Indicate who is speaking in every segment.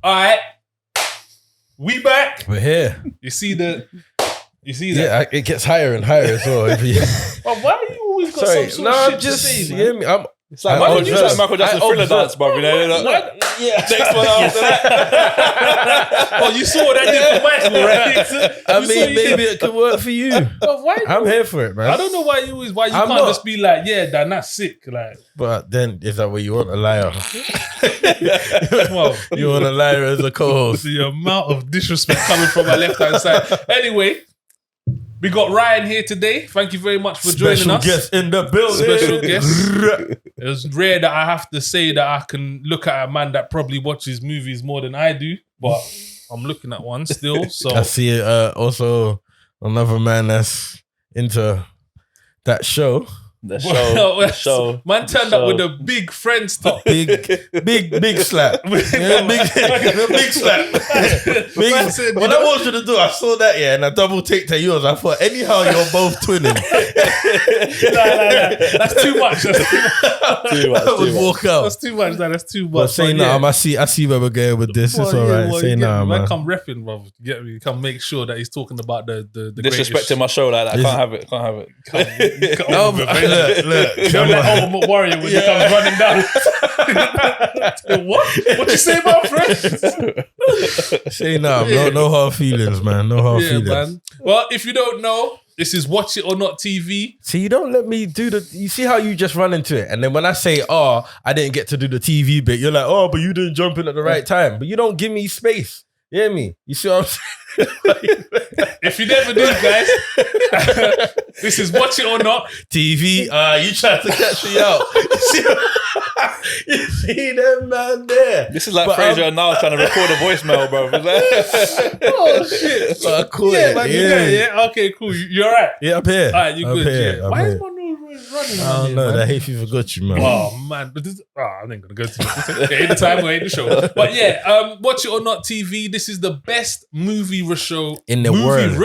Speaker 1: All right, we back.
Speaker 2: We're here.
Speaker 1: You see that?
Speaker 2: Yeah, it gets higher and higher as well.
Speaker 1: But why do you always got some sort of shit to say, man?
Speaker 2: Yeah, me,
Speaker 3: It's like Michael Jackson's Thriller dance, bro. You know, next one after that.
Speaker 1: Oh, you saw what I did for Michael, right?
Speaker 2: I mean, maybe it could work for you.
Speaker 1: But why?
Speaker 2: I'm here for it, man.
Speaker 1: I don't know why you can't just be like, yeah, Dan, that's sick. Like,
Speaker 2: but then is that what you want a liar?
Speaker 1: well,
Speaker 2: You want a liar as a co-host?
Speaker 1: the amount of disrespect coming from my left hand side. Anyway, we got Ryan here today. Thank you very much for joining us.
Speaker 2: Special guest in the building.
Speaker 1: Special guest. It was rare that I have to say that I can look at a man that probably watches movies more than I do, but I'm looking at one still. So
Speaker 2: I see also another man that's into that show.
Speaker 3: The show.
Speaker 1: Man turned up with a big Friends top.
Speaker 2: Big slap. Yeah, big slap. When I wanted to do, I saw that, and I double ticked at yours. I thought, anyhow, you're both twinning.
Speaker 1: Nah. That's too much.
Speaker 2: I would walk out.
Speaker 1: That's too much. That's too much.
Speaker 2: But say no, I see where we're going with this. It's all right. Say no, man.
Speaker 1: Come repping, bro. You get me? Come make sure that he's talking about the
Speaker 3: disrespecting my show like that. I can't have it.
Speaker 2: Look.
Speaker 1: Don't let Ultimate Warrior when he comes running down. What you say about Friends?
Speaker 2: Say no hard feelings, man. No hard feelings. Man.
Speaker 1: Well, if you don't know, this is Watch It or Not TV.
Speaker 2: See, you don't let me do you see how you just run into it? And then when I say, I didn't get to do the TV bit, you're like, but you didn't jump in at the right time. But you don't give me space. You hear me? You see what I'm saying?
Speaker 1: If you never do, guys, this is Watch It or Not
Speaker 2: TV. You tried to catch me out. You see them man there?
Speaker 3: This is like Fraser and Niall trying to record a voicemail, bro.
Speaker 1: Oh shit!
Speaker 2: So I caught it.
Speaker 1: Man, yeah. Okay, cool. You're right.
Speaker 2: Yeah, I'm here.
Speaker 1: All right, you're good.
Speaker 2: Here.
Speaker 1: Why is my nose running?
Speaker 2: I don't know. That hay fever got you, man.
Speaker 1: Oh man, I ain't gonna go to this. Ain't the time or ain't the show. But yeah, Watch It or Not TV. This is the best movie show
Speaker 2: in the world.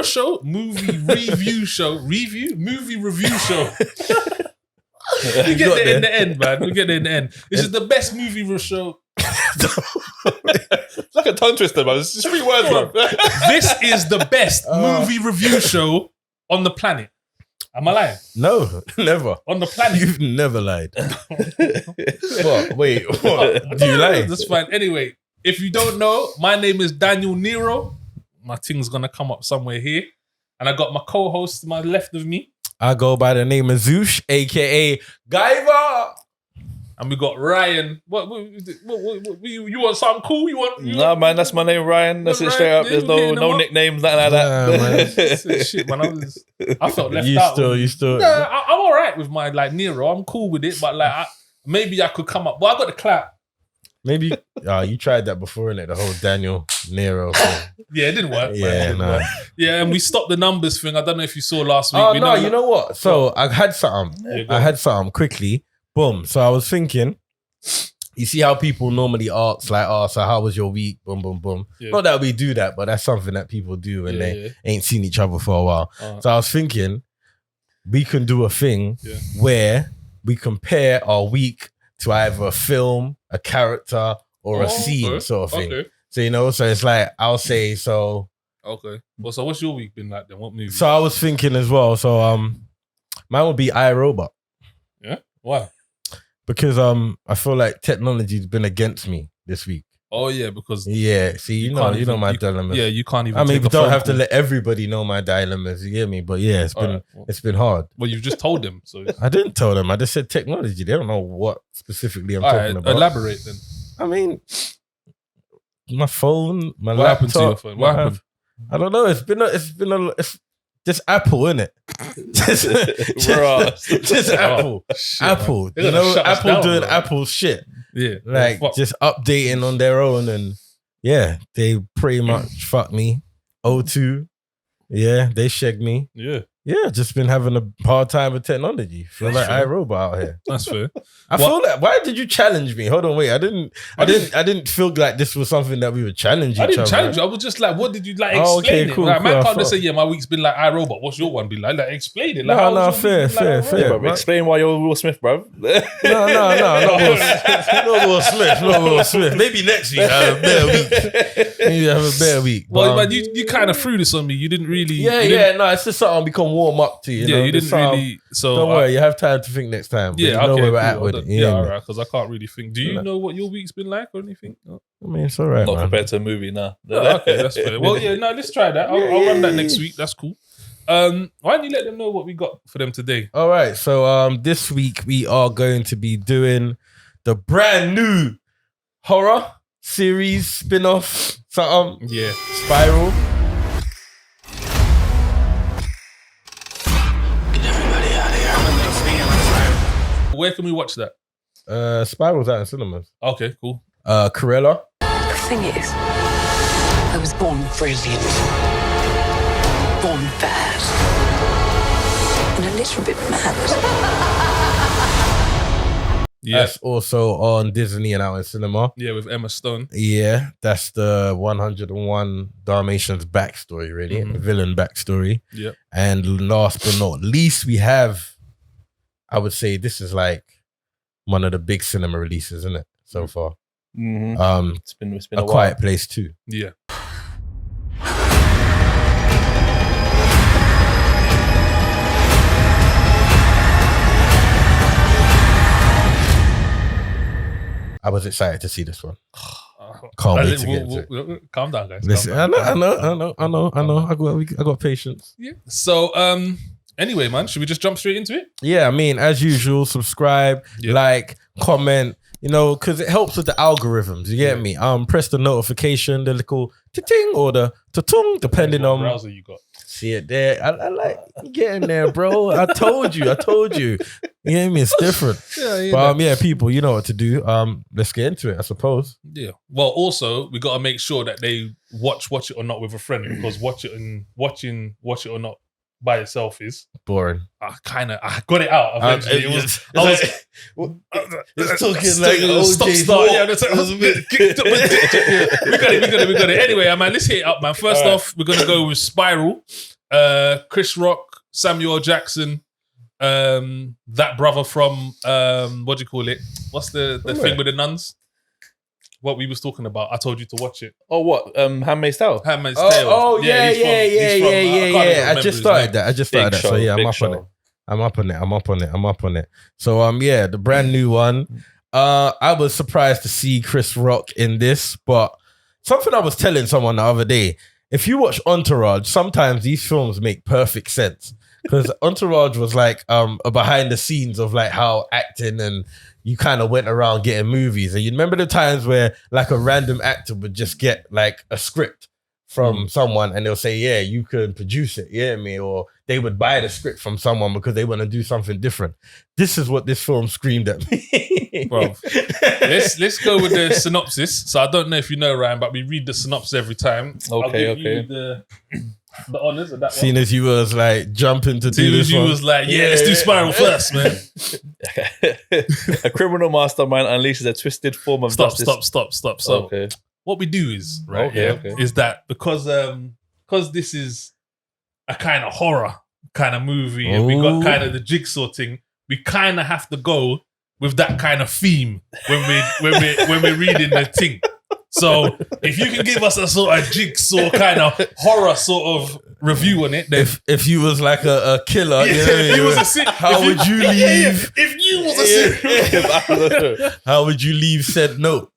Speaker 1: Movie review show. Movie review show. We get there in the end, man. This is the best movie show.
Speaker 3: It's like a tongue twister, man. It's just 3 words, bro.
Speaker 1: This is the best movie review show on the planet. Am I lying?
Speaker 2: No, never.
Speaker 1: On the planet.
Speaker 2: You've never lied. What? Wait, what? Do you lie?
Speaker 1: That's fine. Anyway, if you don't know, my name is Daniel Nero. My thing's gonna come up somewhere here. And I got my co-host to my left of me.
Speaker 2: I go by the name of Zush, aka Guyver.
Speaker 1: And we got Ryan. What you want something cool? You want?
Speaker 3: Nah, man, that's my name, Ryan. That's it, straight up. There's no nicknames, nothing like that.
Speaker 1: Man. Shit, man. I felt left out.
Speaker 2: You still.
Speaker 1: Nah, I'm all right with my Nero. I'm cool with it, but maybe I could come up. Well, I got the clap.
Speaker 2: Maybe you tried that before, innit? The whole Daniel Nero thing.
Speaker 1: Yeah, it didn't work.
Speaker 2: Yeah, no.
Speaker 1: Yeah, and we stopped the numbers thing. I don't know if you saw last week.
Speaker 2: Oh, no, you know what? So I had something. Quickly. Boom. So I was thinking, you see how people normally ask, like, so how was your week? Boom, boom, boom. Yeah. Not that we do that, but that's something that people do when they ain't seen each other for a while. So I was thinking, we can do a thing where we compare our week to either a film, a character, or a scene sort of thing. Okay. So, so it's like, I'll say, so...
Speaker 1: Okay. Well, so what's your week been like then? What movie?
Speaker 2: So I was thinking as well, so mine would be iRobot.
Speaker 1: Yeah? Why?
Speaker 2: Because I feel like technology's been against me this week.
Speaker 1: Oh yeah, because
Speaker 2: see, you know my dilemmas.
Speaker 1: Yeah, you can't even.
Speaker 2: I mean, we don't have to let everybody know my dilemmas. You get me? But yeah, it's been hard.
Speaker 1: Well, you've just told them, so
Speaker 2: I didn't tell them. I just said technology. They don't know what specifically I'm talking about.
Speaker 1: Elaborate then.
Speaker 2: I mean, my phone, my
Speaker 1: what
Speaker 2: laptop.
Speaker 1: Happened to your phone? What happened?
Speaker 2: I don't know. It's just Apple, innit? just Apple. Apple. You know, Apple doing Apple shit.
Speaker 1: Yeah.
Speaker 2: Like just updating on their own, and yeah, they pretty much fucked me. O2. Yeah, they shagged me.
Speaker 1: Yeah.
Speaker 2: Yeah, just been having a hard time with technology. Feel like iRobot out here.
Speaker 1: That's fair.
Speaker 2: I feel like, why did you challenge me? Hold on, wait. I didn't feel like this was something that we would challenge each other.
Speaker 1: I didn't challenge you. I was just like, what did you like? Explain it.
Speaker 2: Cool,
Speaker 1: like,
Speaker 2: cool.
Speaker 1: man can't just say, yeah, my week's been like iRobot. What's your one been like? Like, explain it. Like,
Speaker 2: No, fair.
Speaker 3: Yeah, bro, explain why you're Will Smith, bro.
Speaker 2: No, not Will Smith. Maybe next week I have a better week. Maybe I have a better week.
Speaker 1: Well, man, you kind of threw this on me. You didn't really.
Speaker 2: No, it's just something we can warm up to. You know?
Speaker 1: You didn't really. So
Speaker 2: don't worry, you have time to think next time.
Speaker 1: Yeah,
Speaker 2: you know where we're at with it.
Speaker 1: Yeah, all right, because I can't really think. Do you know what your week's been like or anything? No.
Speaker 2: I mean, it's all right.
Speaker 3: Not
Speaker 2: man.
Speaker 3: compared to a movie, nah.
Speaker 1: Oh, okay, that's fair. Well, let's try that. I'll run that next week. That's cool. Why don't you let them know what we got for them today?
Speaker 2: All right, so this week we are going to be doing the brand new horror series spin-off something.
Speaker 1: Yeah,
Speaker 2: Spiral.
Speaker 1: Where can we watch that?
Speaker 2: Spiral's out in cinemas.
Speaker 1: Okay, cool.
Speaker 2: Cruella.
Speaker 4: The thing is, I was born brilliant, born bad, and a little bit mad.
Speaker 1: Yeah,
Speaker 2: That's also on Disney and out in cinema.
Speaker 1: yeah, with Emma Stone.
Speaker 2: Yeah, that's the 101 Dalmatians backstory, really. Villain backstory.
Speaker 1: Yeah.
Speaker 2: And last but not least, we have, I would say this is like one of the big cinema releases, isn't it, so far?
Speaker 3: Mm-hmm. It's been
Speaker 2: A Quiet Place 2.
Speaker 1: Yeah.
Speaker 2: I was excited to see this one. Can't wait to get into it.
Speaker 1: Calm down, guys.
Speaker 2: Listen,
Speaker 1: Calm down.
Speaker 2: I know. I got patience.
Speaker 1: Yeah. So, anyway, man, should we just jump straight into it?
Speaker 2: Yeah, I mean, as usual, subscribe, like, comment, you know, because it helps with the algorithms. You get me? Press the notification, the little ting or the tung, depending on
Speaker 1: what browser you got.
Speaker 2: See it there. I like getting there, bro. I told you. You get me? It's different. But people, you know what to do. Let's get into it, I suppose.
Speaker 1: Yeah. Well, also we got to make sure that they watch It or Not with a friend, because watching Watch It or Not by itself is
Speaker 2: boring.
Speaker 1: I got it out eventually. It's
Speaker 2: talking like
Speaker 1: stop start. Yeah, that's we got it. Anyway, man, let's hit it up, man. First off, we're gonna go with Spiral. Chris Rock, Samuel Jackson, that brother from what do you call it? What's the thing with the nuns? What we was talking about. I told you to watch it.
Speaker 3: Oh, what? Handmaid's Tale.
Speaker 1: Handmaid's Tale.
Speaker 2: Yeah. I just started that. So yeah, I'm up on it. So the brand new one. I was surprised to see Chris Rock in this, but something I was telling someone the other day. If you watch Entourage, sometimes these films make perfect sense. Because Entourage was like a behind the scenes of like how acting and you kind of went around getting movies. And you remember the times where like a random actor would just get like a script from someone and they'll say, yeah, you can produce it, yeah, me, or they would buy the script from someone because they want to do something different. This is what this film screamed at me.
Speaker 1: Bro, let's go with the synopsis. So I don't know if you know, Ryan, but we read the synopsis every time.
Speaker 3: Okay.
Speaker 1: I'll give you the honors of that one.
Speaker 2: Seeing as you was like jumping to do this
Speaker 1: you
Speaker 2: one.
Speaker 1: was like, let's do Spiral first, man.
Speaker 3: A criminal mastermind unleashes a twisted form of justice.
Speaker 1: Stop. So what we do is, is that because this is a kind of horror kind of movie and we got kind of the jigsaw thing, we kind of have to go with that kind of theme when we're reading the thing. So if you can give us a sort of jigsaw kind of horror sort of review on it, then
Speaker 2: if you was like a killer, how would you leave?
Speaker 1: If you was a serial,
Speaker 2: how would you leave said note?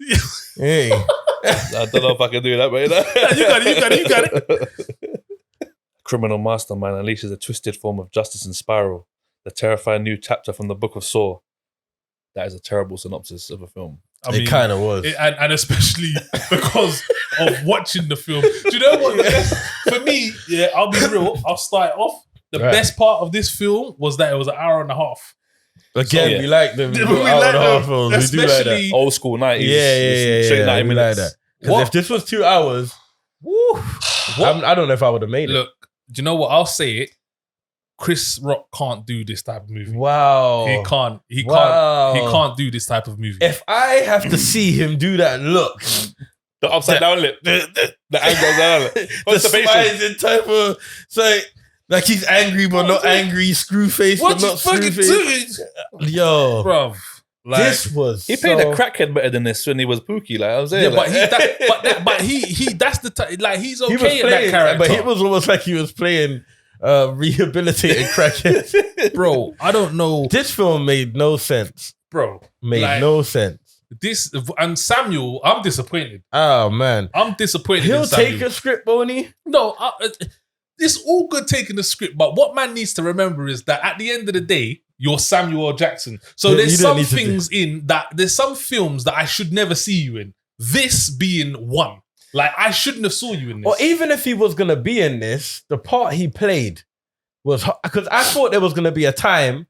Speaker 2: Hey,
Speaker 3: I don't know if I can do that, but
Speaker 1: you got it.
Speaker 3: Criminal mastermind unleashes a twisted form of justice in Spiral, the terrifying new chapter from the Book of Saw. That is a terrible synopsis of a film.
Speaker 2: It kind of was.
Speaker 1: And especially because of watching the film. Do you know what? For me, I'll be real. I'll start it off. The best part of this film was that it was an hour and a half.
Speaker 2: Again, we like them. We like them. Films. We do like that.
Speaker 3: Old school 90s.
Speaker 2: Yeah.
Speaker 3: Straight 90 minutes.
Speaker 2: Like that. Because if this was 2 hours, I don't know if I would have made it.
Speaker 1: Look, do you know what? I'll say it. Chris Rock can't do this type of movie.
Speaker 2: Wow.
Speaker 1: He can't do this type of movie.
Speaker 2: If I have to see him do that look,
Speaker 3: the upside down lip, the angle down lip,
Speaker 2: the smizing type of, so like he's angry but not angry, screw face but not screw face. Yo,
Speaker 1: bruv. Like,
Speaker 2: this was
Speaker 3: he played a crackhead better than this when he was Pookie. Like I was saying,
Speaker 1: yeah, but he that's the like he's okay
Speaker 2: playing,
Speaker 1: in that character.
Speaker 2: But it was almost like he was playing rehabilitated crackhead.
Speaker 1: Bro, I don't know.
Speaker 2: This film made no sense.
Speaker 1: Bro,
Speaker 2: made no sense.
Speaker 1: This and Samuel, I'm disappointed.
Speaker 2: Oh man,
Speaker 1: I'm disappointed.
Speaker 2: He'll take a script, Boney.
Speaker 1: No, it's all good taking the script, but what man needs to remember is that at the end of the day, you're Samuel L. Jackson. So there's some things there's some films that I should never see you in. This being one. Like, I shouldn't have saw you in this.
Speaker 2: Or even if he was going to be in this, the part he played was... Because I thought there was going to be a time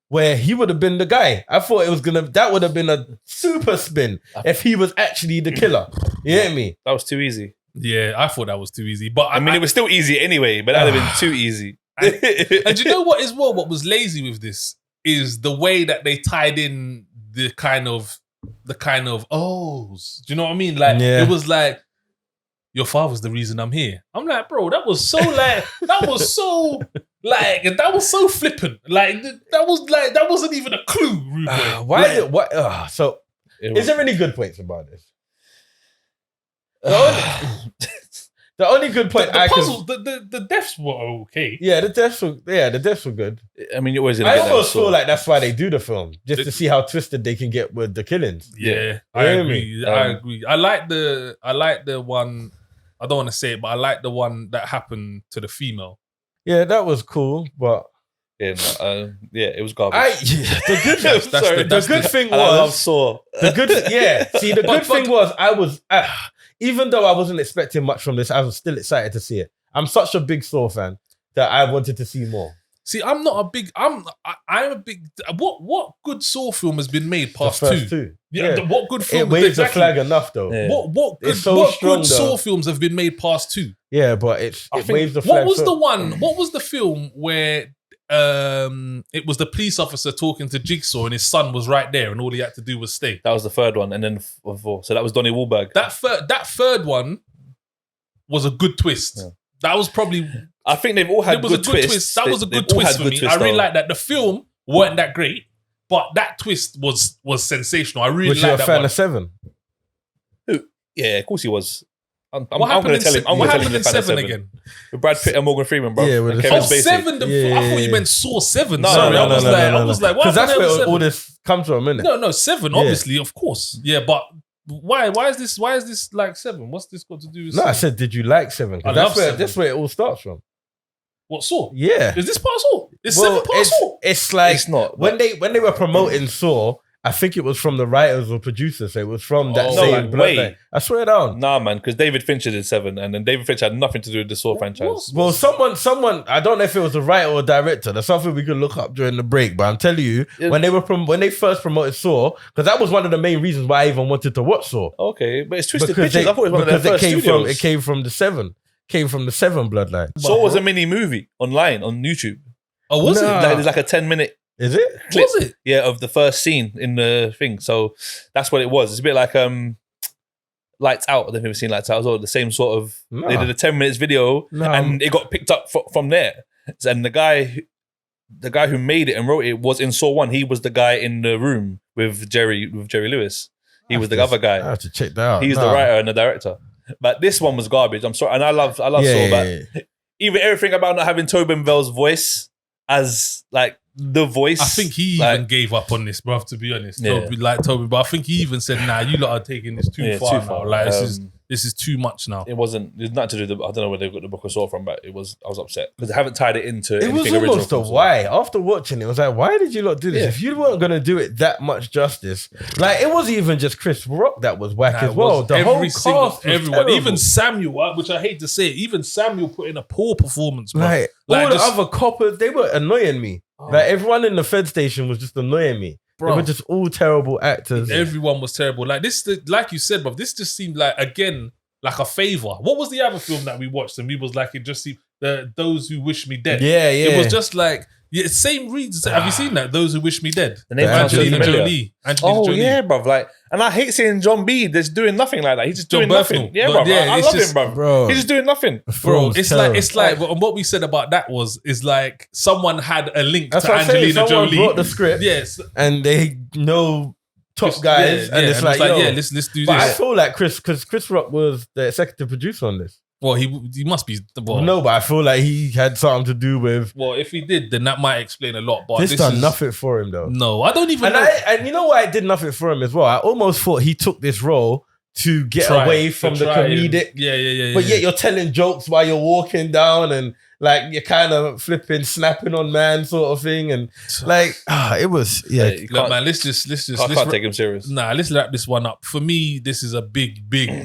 Speaker 2: where he would have been the guy. I thought that would have been a super spin if he was actually the killer. You get me?
Speaker 3: That was too easy.
Speaker 1: Yeah, I thought that was too easy. But
Speaker 3: I mean, it was still easy anyway, but that would have been too easy.
Speaker 1: And you know what as well? What was lazy with this is the way that they tied in the kind of ohs. Do you know what I mean? Like, It was like, your father's the reason I'm here. I'm like, bro, that was so flippant. Like, that wasn't even a clue, Ruben.
Speaker 2: So, is there any good points about this? The only good point
Speaker 1: the deaths were okay.
Speaker 2: Yeah, the deaths were good.
Speaker 3: I mean,
Speaker 2: I almost feel like that's why they do the film, just to see how twisted they can get with the killings.
Speaker 1: Yeah, I agree. I agree. I like the one. I don't want to say it, but I like the one that happened to the female.
Speaker 2: Yeah, that was cool, but
Speaker 3: it was garbage.
Speaker 2: The good thing was,
Speaker 3: I love Saw.
Speaker 2: The good thing was, I was. Even though I wasn't expecting much from this, I was still excited to see it. I'm such a big Saw fan that I wanted to see more.
Speaker 1: See, I'm not a big. I'm a big. What good Saw film has been made past two? Yeah. What good film?
Speaker 2: It waves the flag enough though.
Speaker 1: Yeah. What good Saw films have been made past two?
Speaker 2: Yeah, but it waves the flag.
Speaker 1: What was the one? What was the film where it was the police officer talking to Jigsaw and his son was right there and all he had to do was stay?
Speaker 3: That was the third one, and then four. So that was Donnie Wahlberg.
Speaker 1: That third one was a good twist. Yeah. That was probably.
Speaker 3: I think they've all had good twists.
Speaker 1: That was a good twist for me. I really like that. The film weren't that great, but that twist was sensational. I really like that. Was you a fan
Speaker 2: of Seven?
Speaker 3: Yeah, of course he was. I'm
Speaker 1: going
Speaker 3: to tell him.
Speaker 1: What happened in Seven again?
Speaker 3: With Brad Pitt and Morgan Freeman, bro.
Speaker 2: Yeah, with
Speaker 1: Seven. I thought you meant Saw 7.
Speaker 3: No,
Speaker 1: sorry, I was like,
Speaker 2: because that's where all this comes from, isn't it?
Speaker 1: No, 7. Obviously, of course. Yeah, but why? Why is this like 7? What's this got to do with?
Speaker 2: No, 7? I said, did you like 7? That's where it all starts from.
Speaker 1: What, Saw?
Speaker 2: Yeah.
Speaker 1: Is this part of Saw? Is 7 part of Saw?
Speaker 2: It's like
Speaker 3: it's not.
Speaker 2: When they were promoting Saw, I think it was from the writers or producers. So it was from that same bloodline. I swear down.
Speaker 3: Nah, man, because David Fincher did 7, and then David Fincher had nothing to do with the Saw franchise.
Speaker 2: Well, someone, I don't know if it was a writer or a director. That's something we could look up during the break. But I'm telling you, when they first promoted Saw, because that was one of the main reasons why I even wanted to watch Saw.
Speaker 3: Okay, but it's Twisted Pictures. I thought it was one of their first studios.
Speaker 2: It came from the 7. Came from the 7 bloodline.
Speaker 3: Saw was a mini movie online on YouTube.
Speaker 1: Oh, was it?
Speaker 3: There's like a 10-minute.
Speaker 2: Is it?
Speaker 3: Clip,
Speaker 1: was it?
Speaker 3: Yeah, of the first scene in the thing. So that's what it was. It's a bit like Lights Out. I don't know if you've ever seen Lights Out as well. The same sort of. They did a 10 minutes video and it got picked up from there. And the guy who made it and wrote it was in Saw 1. He was the guy in the room with Jerry Lewis. He was the other guy.
Speaker 2: I have to check that out.
Speaker 3: He's the writer and the director. But this one was garbage. I'm sorry, and I love Saw, but even everything about not having Tobin Bell's voice as like the voice.
Speaker 1: I think he even gave up on this, bruv, to be honest. Toby, but I think he even said, "Nah, you lot are taking this too far now. Like this is too much now."
Speaker 3: It wasn't. There's nothing to do. I don't know where they got the Book of Saw from, but I was upset because they haven't tied it into.
Speaker 2: It was almost a why. After watching it, was like, why did you lot do this? Yeah. If you weren't gonna do it that much justice, like it wasn't even just Chris Rock that was whack as well. The whole cast, everyone, terrible.
Speaker 1: Even Samuel, which I hate to say, even Samuel put in a poor performance. Bro.
Speaker 2: Like all the other coppers, they were annoying me. Like everyone in the Fed station was just annoying me. Bro. They were just all terrible actors.
Speaker 1: Everyone was terrible. Like this, like you said, bro. This just seemed like a favor. What was the other film that we watched and we was like, it just seemed Those Who Wish Me Dead.
Speaker 2: Yeah.
Speaker 1: It was just like same reads. Have you seen that? Those Who Wish Me Dead.
Speaker 3: The name
Speaker 1: Angelina Jolie.
Speaker 3: Yeah, bruv. Like, and I hate seeing John B. Just doing nothing like that. He's just doing
Speaker 1: Berthnell.
Speaker 3: nothing. Yeah, bruv. I love him,
Speaker 2: bro.
Speaker 3: He's just doing nothing,
Speaker 1: bro. It's like what we said about that is like someone had a link to Angelina Jolie.
Speaker 2: Brought the script,
Speaker 1: yes,
Speaker 2: and they know top guys, and it's like,
Speaker 1: let's do
Speaker 2: but
Speaker 1: this.
Speaker 2: I feel like Chris Rock was the executive producer on this.
Speaker 1: Well, he must be. Well,
Speaker 2: no, but I feel like he had something to do with.
Speaker 1: Well, if he did, then that might explain a lot. But
Speaker 2: this done nothing for him, though.
Speaker 1: No, I don't even know.
Speaker 2: And you know why it did nothing for him as well? I almost thought he took this role to get away from the comedic.
Speaker 1: Yeah.
Speaker 2: But yet you're telling jokes while you're walking down and like you're kind of flipping, snapping on man sort of thing. And like, it was,
Speaker 1: Look, man, let's
Speaker 3: can't take him serious.
Speaker 1: Nah, let's wrap this one up. For me, this is a big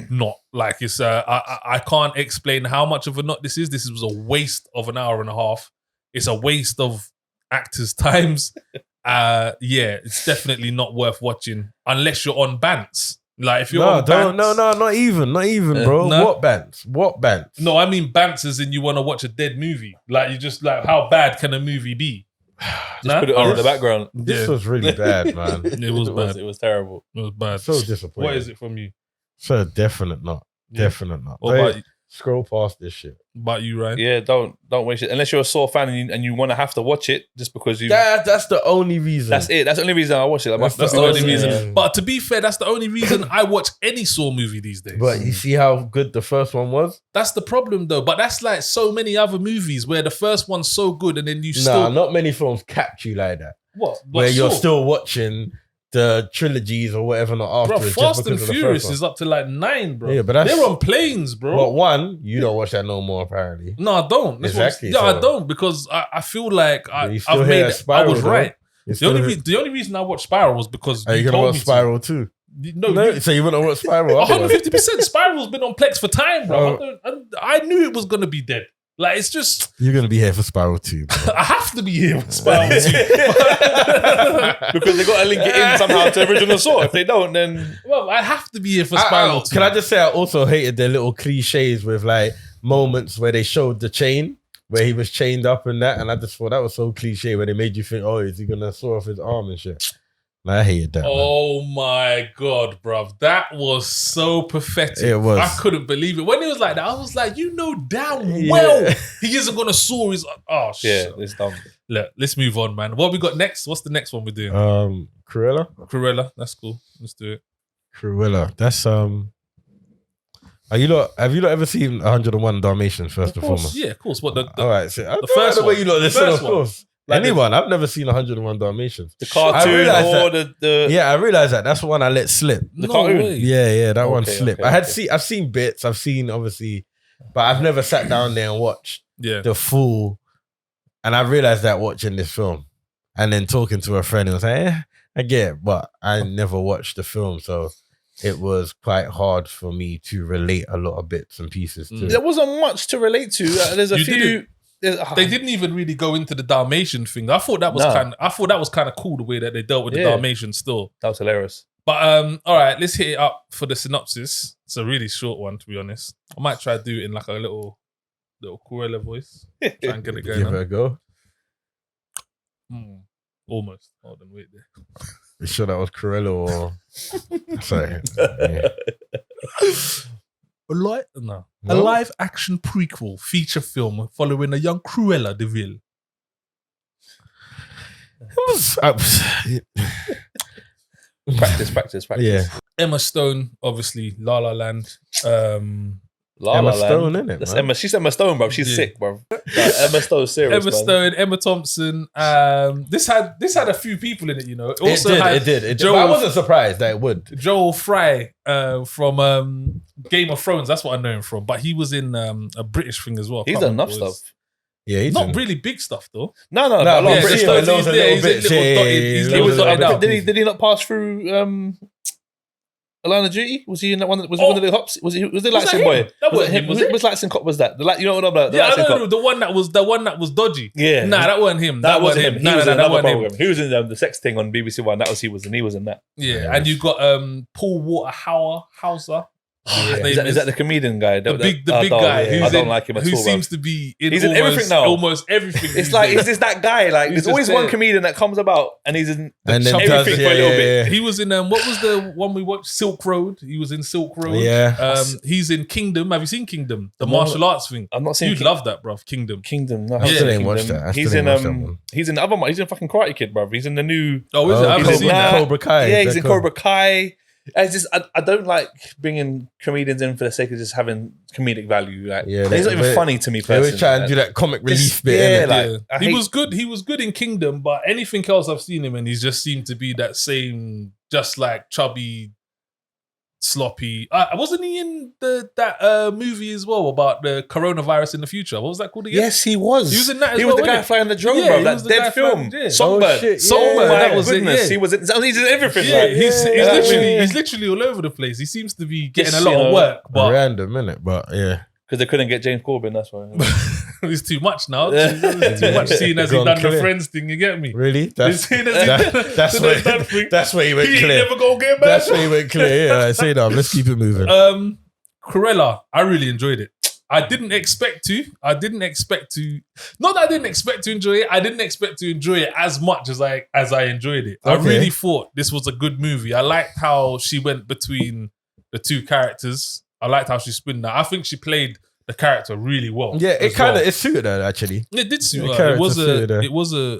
Speaker 1: knot. Like it's, I can't explain how much of a knot this is. This was a waste of an hour and a half. It's a waste of actors' times. It's definitely not worth watching unless you're on Bants. Like if you're on Bants,
Speaker 2: not even, bro.
Speaker 1: No.
Speaker 2: What Bants?
Speaker 1: No, I mean Bants as in you want to watch a dead movie. Like you just like, how bad can a movie be?
Speaker 3: Just put it on in the background.
Speaker 2: This was really bad, man.
Speaker 1: It was bad.
Speaker 3: It was terrible.
Speaker 1: It was bad.
Speaker 2: So disappointing.
Speaker 1: What is it from you?
Speaker 2: So definite not. Definite not.
Speaker 1: What about you?
Speaker 2: Scroll past this shit.
Speaker 1: About you, Ryan?
Speaker 3: Yeah, don't waste it. Unless you're a Saw fan and you want to have to watch it just because you...
Speaker 2: That's the only reason.
Speaker 3: That's it. That's the only reason I watch it. Like,
Speaker 1: that's the only reason. Yeah. But to be fair, that's the only reason I watch any Saw movie these days.
Speaker 2: But you see how good the first one was?
Speaker 1: That's the problem though. But that's like so many other movies where the first one's so good and then you still...
Speaker 2: not many films catch you like that.
Speaker 1: What?
Speaker 2: Where you're still watching the trilogies or whatever not after.
Speaker 1: Bro, Fast and Furious is up to like 9, bro. Yeah, but they're on planes, bro.
Speaker 2: But one, you don't watch that no more apparently.
Speaker 1: No, I don't.
Speaker 2: Exactly.
Speaker 1: I don't because I feel like I was
Speaker 2: though.
Speaker 1: right. The only reason I watched Spiral was because
Speaker 2: are you gonna watch Spiral too? No, so you wouldn't watch Spiral?
Speaker 1: 150%. Spiral's been on Plex for time, bro. I knew it was gonna be dead. Like it's just
Speaker 2: you're gonna be here for Spiral 2.
Speaker 1: I have to be here for Spiral 2
Speaker 3: because they got to link it in somehow to original Saw. If they don't, then
Speaker 1: I have to be here for Spiral 2.
Speaker 2: Can I just say I also hated their little cliches with like moments where they showed the chain where he was chained up and that, and I just thought that was so cliche where they made you think, oh, is he gonna saw off his arm and shit? I hated that.
Speaker 1: Oh my God, bruv. That was so pathetic.
Speaker 2: It was.
Speaker 1: I couldn't believe it. When he was like that, I was like, you know damn well he isn't going to saw his... Oh, shit.
Speaker 3: Yeah, it's dumb.
Speaker 1: Look, let's move on, man. What we got next? What's the next one we're doing?
Speaker 2: Cruella.
Speaker 1: That's cool. Let's do it.
Speaker 2: Cruella. That's... have you lot ever seen 101 Dalmatians first and foremost?
Speaker 1: Yeah, of course. What
Speaker 2: all right, so
Speaker 1: the first one.
Speaker 2: You lot listen, of course. Like anyone, I've never seen 101 Dalmatians.
Speaker 3: The cartoon or the
Speaker 2: yeah, I realized that. That's the one I let slip.
Speaker 3: The cartoon?
Speaker 1: Way.
Speaker 2: Yeah, that one slipped. I've seen bits, I've seen obviously, but I've never sat down there and watched the full. And I realized that watching this film and then talking to a friend, it was like, I get it, but I never watched the film, so it was quite hard for me to relate a lot of bits and pieces to it.
Speaker 3: There wasn't much to relate to. There's a few.
Speaker 1: They didn't even really go into the Dalmatian thing. I thought that was kind of cool the way that they dealt with the Dalmatian still.
Speaker 3: That was hilarious.
Speaker 1: But all right, let's hit it up for the synopsis. It's a really short one, to be honest. I might try to do it in like a little Cruella voice. Try and get it going.
Speaker 2: Give it a go.
Speaker 1: Almost. Hold on, wait there.
Speaker 2: You sure that was Cruella or sorry? Yeah.
Speaker 1: A live-action prequel feature film following a young Cruella de Vil.
Speaker 3: Practice.
Speaker 2: Yeah.
Speaker 1: Emma Stone, obviously, La La Land.
Speaker 2: Emma Stone, innit?
Speaker 3: That's Emma. She's Emma Stone, bro. She's sick, bro. Like, Emma Stone's serious.
Speaker 1: Emma Stone, Emma Thompson. This had a few people in it, you know.
Speaker 2: It did. But I wasn't surprised that it would.
Speaker 1: Joel Fry from Game of Thrones. That's what I know him from. But he was in a British thing as well.
Speaker 3: He's done enough stuff.
Speaker 1: Yeah, he's not really big stuff though.
Speaker 3: No. A lot of British stuff. Did he not pass through? Line of Duty? Was he in that one? Was he one of the cops? Was the Latin boy?
Speaker 1: That wasn't him.
Speaker 3: Was Latin cop? Was that? You know what I'm about?
Speaker 1: Yeah, I know the one that was dodgy.
Speaker 3: Yeah.
Speaker 1: Nah, that wasn't him.
Speaker 3: That wasn't him.
Speaker 1: That wasn't him.
Speaker 3: He was in the sex thing on BBC One. He was in that.
Speaker 1: Yeah, and you got Paul Waterhauser.
Speaker 3: Is that the comedian guy?
Speaker 1: The big guy.
Speaker 3: I don't like him at all.
Speaker 1: Who seems to be in
Speaker 3: he's in everything now.
Speaker 1: Almost everything.
Speaker 3: It's like, is this that guy? Like, there's always one comedian that comes about and he's in everything for a little bit.
Speaker 1: He was in what was the one we watched? Silk Road. He was in Silk Road.
Speaker 2: Yeah.
Speaker 1: He's in Kingdom. Have you seen Kingdom? The martial arts thing.
Speaker 3: I've not seen.
Speaker 1: You'd love that, bro. Kingdom.
Speaker 3: No,
Speaker 2: I still ain't watched that.
Speaker 3: He's in the other one. He's in fucking Karate Kid, bro. He's in the new.
Speaker 1: Oh, is it? I haven't seen that.
Speaker 2: Cobra Kai.
Speaker 3: Yeah, he's in Cobra Kai. I don't like bringing comedians in for the sake of just having comedic value. Like, he's not even funny to me personally.
Speaker 2: They always try and do that comic relief bit.
Speaker 1: Yeah, he was good. He was good in Kingdom, but anything else I've seen him in, he's just seemed to be that same, just like chubby, sloppy. Wasn't he in that movie as well about the coronavirus in the future? What was that called again?
Speaker 3: Yes, he was.
Speaker 1: He was in that as
Speaker 3: well. He was the guy flying the drone, bro. That dead film. Songbird.
Speaker 1: Songbird.
Speaker 3: That was goodness. He was in everything.
Speaker 1: Yeah, he's literally all over the place. He seems to be getting a lot of work, but
Speaker 2: random minute. But yeah,
Speaker 3: because they couldn't get James Corbyn. That's why.
Speaker 1: It's too much now. It's too much. Seeing as he done the Friends thing, you get me?
Speaker 2: Really? That's where he went
Speaker 1: he
Speaker 2: clear.
Speaker 1: Never gonna get back.
Speaker 2: That's where he went clear. Yeah, say that. Let's keep it moving.
Speaker 1: Cruella, I really enjoyed it. I didn't expect to. Not that I didn't expect to enjoy it. I didn't expect to enjoy it as much as I enjoyed it. I really thought this was a good movie. I liked how she went between the two characters. I liked how she spun that. I think she played the character really well.
Speaker 2: Yeah, it kind of it suited her actually.
Speaker 1: It did suit her. It was a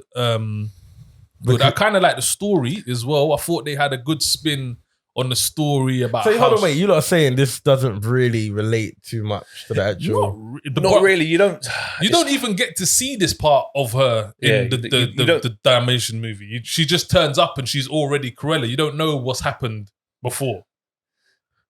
Speaker 1: good. I kind of like the story as well. I thought they had a good spin on the story about.
Speaker 2: So hold on, wait. You're not saying this doesn't really relate too much to the actual.
Speaker 3: Not really. You don't
Speaker 1: even get to see this part of her in the Dalmatian movie. She just turns up and she's already Cruella. You don't know what's happened before.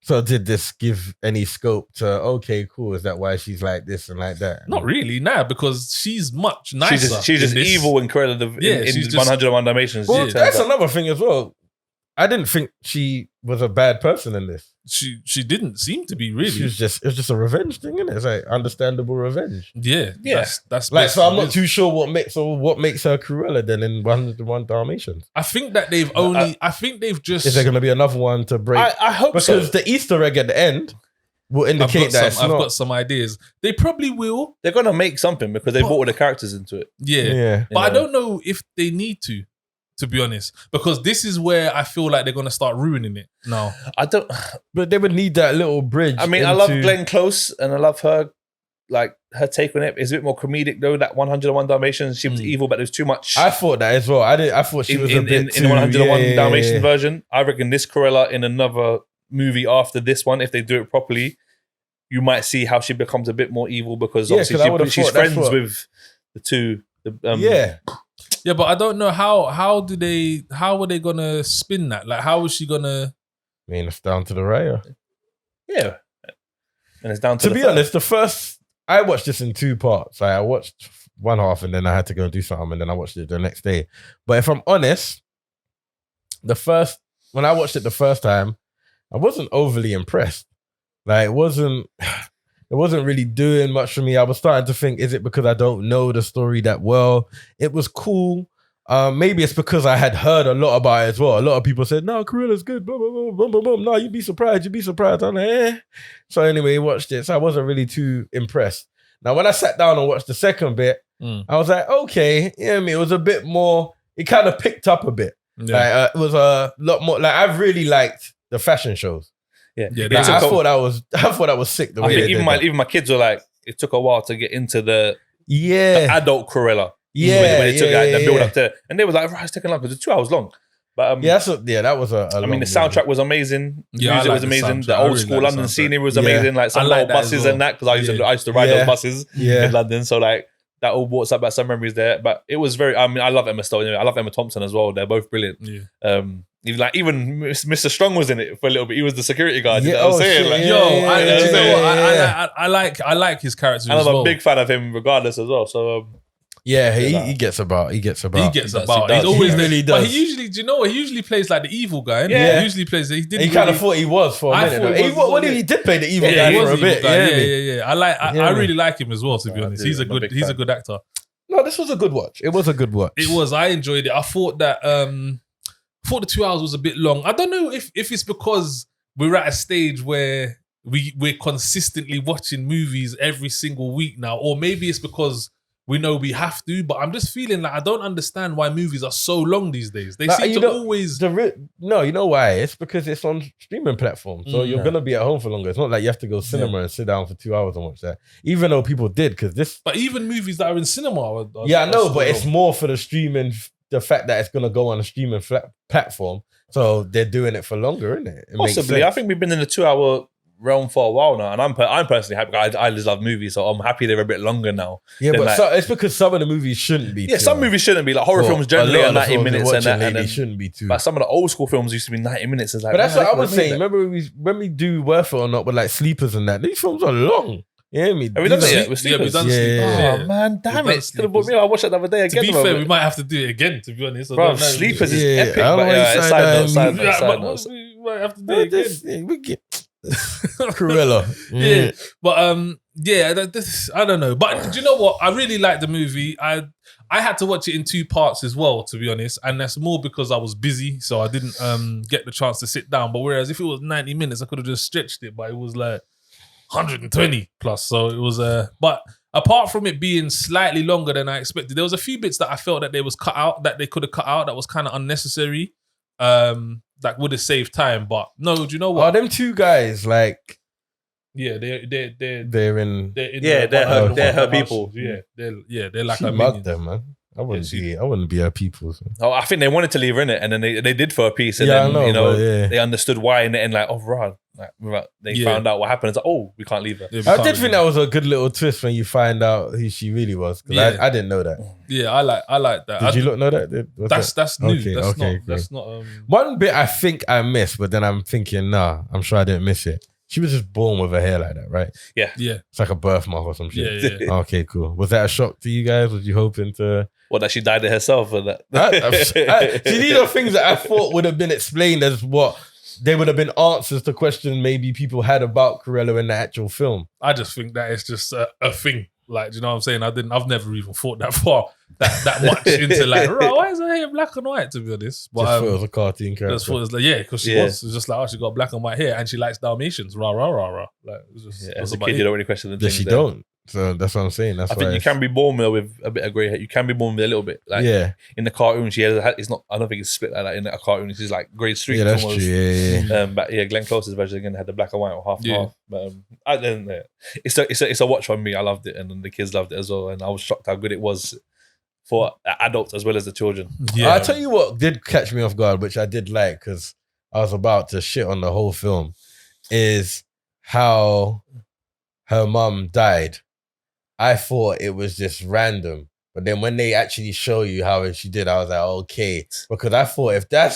Speaker 2: So did this give any scope to, okay, cool, is that why she's like this and like that?
Speaker 1: Not really, because she's much nicer.
Speaker 3: She's just evil and Cruella in 101 Dalmatians.
Speaker 2: Well, that's another thing as well. I didn't think she was a bad person in this.
Speaker 1: She didn't seem to be really.
Speaker 2: It was just a revenge thing, isn't it? It's like understandable revenge.
Speaker 1: Yeah. That's
Speaker 2: like, so I'm not too sure what makes her Cruella then in 101 Dalmatians.
Speaker 1: I think that they've just.
Speaker 2: Is there going to be another one to break?
Speaker 3: I hope so.
Speaker 2: Because the Easter egg at the end will indicate
Speaker 1: I've got some ideas. They probably will.
Speaker 3: They're going to make something because they brought all the characters into it.
Speaker 1: Yeah. But I don't know if they need to be honest, because this is where I feel like they're going to start ruining it now.
Speaker 3: I don't,
Speaker 2: but they would need that little bridge.
Speaker 3: I mean, I love Glenn Close and I love her, like her take on it is a bit more comedic though. That 101 Dalmatians, she was evil, but there was too much.
Speaker 2: I thought that as well. I thought she was a bit
Speaker 3: in the 101 Dalmatian version. I reckon this Cruella in another movie after this one, if they do it properly, you might see how she becomes a bit more evil because obviously she's friends with the two.
Speaker 1: Yeah, but I don't know how are they gonna spin that? Like, how is she gonna?
Speaker 2: I mean, it's down to the writer.
Speaker 3: Yeah, and it's down to.
Speaker 2: To be honest, I watched this in two parts. I watched one half and then I had to go and do something and then I watched it the next day. But if I'm honest, when I watched it the first time, I wasn't overly impressed. Like, it wasn't really doing much for me. I was starting to think, is it because I don't know the story that well? It was cool. Maybe it's because I had heard a lot about it as well. A lot of people said, no, Cruella's good. Blah, blah, blah, blah, blah, blah. No, you'd be surprised. I'm like, So anyway, watched it. So I wasn't really too impressed. Now, when I sat down and watched the second bit, I was like, okay. Yeah, I mean, it was a bit more, it kind of picked up a bit. Yeah. Like, it was a lot more, like, I really liked the fashion shows.
Speaker 3: Yeah,
Speaker 2: like, I thought that was sick.
Speaker 3: I think even my kids were like, it took a while to get into the adult Cruella.
Speaker 2: Yeah,
Speaker 3: when it took the build up to, and they were like, it's taking long because it's 2 hours long. But
Speaker 2: that was a
Speaker 3: I mean, the soundtrack was amazing. Music was amazing. The old school London scenery was amazing. Like some old buses and that, because I used to ride those buses in London. So like that all brought up some memories there. But it was very. I mean, I love Emma Stone. I love Emma Thompson as well. They're both brilliant. Yeah. Even Mr. Strong was in it for a little bit. He was the security guard. You know what I'm saying?
Speaker 1: I like his character.
Speaker 3: And I'm a big fan of him, regardless as well. So.
Speaker 2: He gets about.
Speaker 1: He's always
Speaker 2: really does.
Speaker 1: But he usually, do you know what? He usually plays like the evil guy. Yeah. He usually plays. He kind
Speaker 2: of thought he was for a minute. He did play the evil guy for a bit.
Speaker 1: Yeah. I really like him as well. To be honest, he's a good actor.
Speaker 2: No, this was a good watch. It was a good watch.
Speaker 1: It was. I enjoyed it. I thought that. The 2 hours was a bit long. I don't know if it's because we're at a stage where we're consistently watching movies every single week now, or maybe it's because we know we have to, but I'm just feeling like I don't understand why movies are so long these days. They seem to always...
Speaker 2: No, you know why? It's because it's on streaming platforms. So you're going to be at home for longer. It's not like you have to go cinema and sit down for 2 hours and watch that. Even though people did, because this...
Speaker 1: But even movies that are in cinema... are
Speaker 2: I know, but it's more for the streaming, the fact that it's going to go on a streaming platform. So they're doing it for longer, isn't it?
Speaker 3: Possibly. I think we've been in the 2 hour realm for a while now, and I'm personally happy. I just love movies, so I'm happy they're a bit longer now.
Speaker 2: Yeah, but it's because some of the movies shouldn't be.
Speaker 3: Yeah, some movies shouldn't be. Like horror films generally are 90 minutes, and
Speaker 2: they shouldn't be too.
Speaker 3: But some of the old school films used to be 90 minutes. It's like,
Speaker 2: but that's what I was saying. Remember when we do Worth It or Not with like Sleepers and that, these films are long. Yeah,
Speaker 3: have we done it yet?
Speaker 1: Yeah, we've done Sleepers.
Speaker 3: Oh man, damn it! Could have brought me. I watched that the other day again.
Speaker 1: To be fair, we might have to do it again. To be honest,
Speaker 3: bro, Sleepers is epic. But side note.
Speaker 1: We might have to do it again.
Speaker 2: We get Cruella.
Speaker 1: Yeah, but I don't know. But do you know what? I really liked the movie. I had to watch it in 2 parts as well, to be honest, and that's more because I was busy, so I didn't get the chance to sit down. But whereas if it was 90 minutes, I could have just stretched it, but it was like 120 plus. So it was but apart from it being slightly longer than I expected, there was a few bits that I felt that they could have cut out that was kind of unnecessary. That would have saved time, but no, do you know what?
Speaker 2: Are them 2 guys like?
Speaker 1: Yeah, they're
Speaker 3: her people.
Speaker 1: Yeah, they're like
Speaker 2: she mugged them, man. I wouldn't be her people. So.
Speaker 3: Oh, I think they wanted to leave her in it, and then they did for a piece, and then
Speaker 2: I know,
Speaker 3: they understood why, and then like, oh, right. Like, they found out what happened. It's like, oh, we can't leave her.
Speaker 2: I did think that was a good little twist when you find out who she really was. Because I didn't know that.
Speaker 1: Yeah, I like that.
Speaker 2: Did you know that?
Speaker 1: That's new.
Speaker 2: Okay,
Speaker 1: that's not.
Speaker 2: One bit I think I missed, but then I'm thinking, nah, I'm sure I didn't miss it. She was just born with her hair like that, right?
Speaker 3: Yeah.
Speaker 2: It's like a birthmark or some shit.
Speaker 1: Yeah.
Speaker 2: Okay, cool. Was that a shock to you guys? Was you hoping to...
Speaker 3: What, that she dyed it herself? Or that?
Speaker 2: See, these are things that I thought would have been explained as what... They would have been answers to questions maybe people had about Cruella in the actual film.
Speaker 1: I just think that it's just a thing. Like, do you know what I'm saying? I've never even thought that far, that much into like, why is her hair black and white, to be honest? But,
Speaker 2: just thought it was a cartoon character.
Speaker 1: Just thought it was like, because she was. It was just like, oh, she got black and white hair and she likes Dalmatians. Rah, rah, rah, rah. Like, it was just,
Speaker 3: as a kid, you don't really question the
Speaker 2: she don't. So that's what I'm saying. I think
Speaker 3: you can be born with a bit of grey hair. You can be born with a little bit. Like in the cartoon, she has. It's not. I don't think it's split like that in a cartoon. It's just like grey streaks.
Speaker 2: Yeah, that's
Speaker 3: almost.
Speaker 2: true. Yeah.
Speaker 3: But Glenn Close's version again had the black and white or half and half. But I didn't. It's a watch for me. I loved it, and then the kids loved it as well. And I was shocked how good it was for adults as well as the children.
Speaker 2: Yeah. I'll tell you what did catch me off guard, which I did like because I was about to shit on the whole film, is how her mum died. I thought it was just random. But then when they actually show you how she did, I was like, okay. Because I thought if that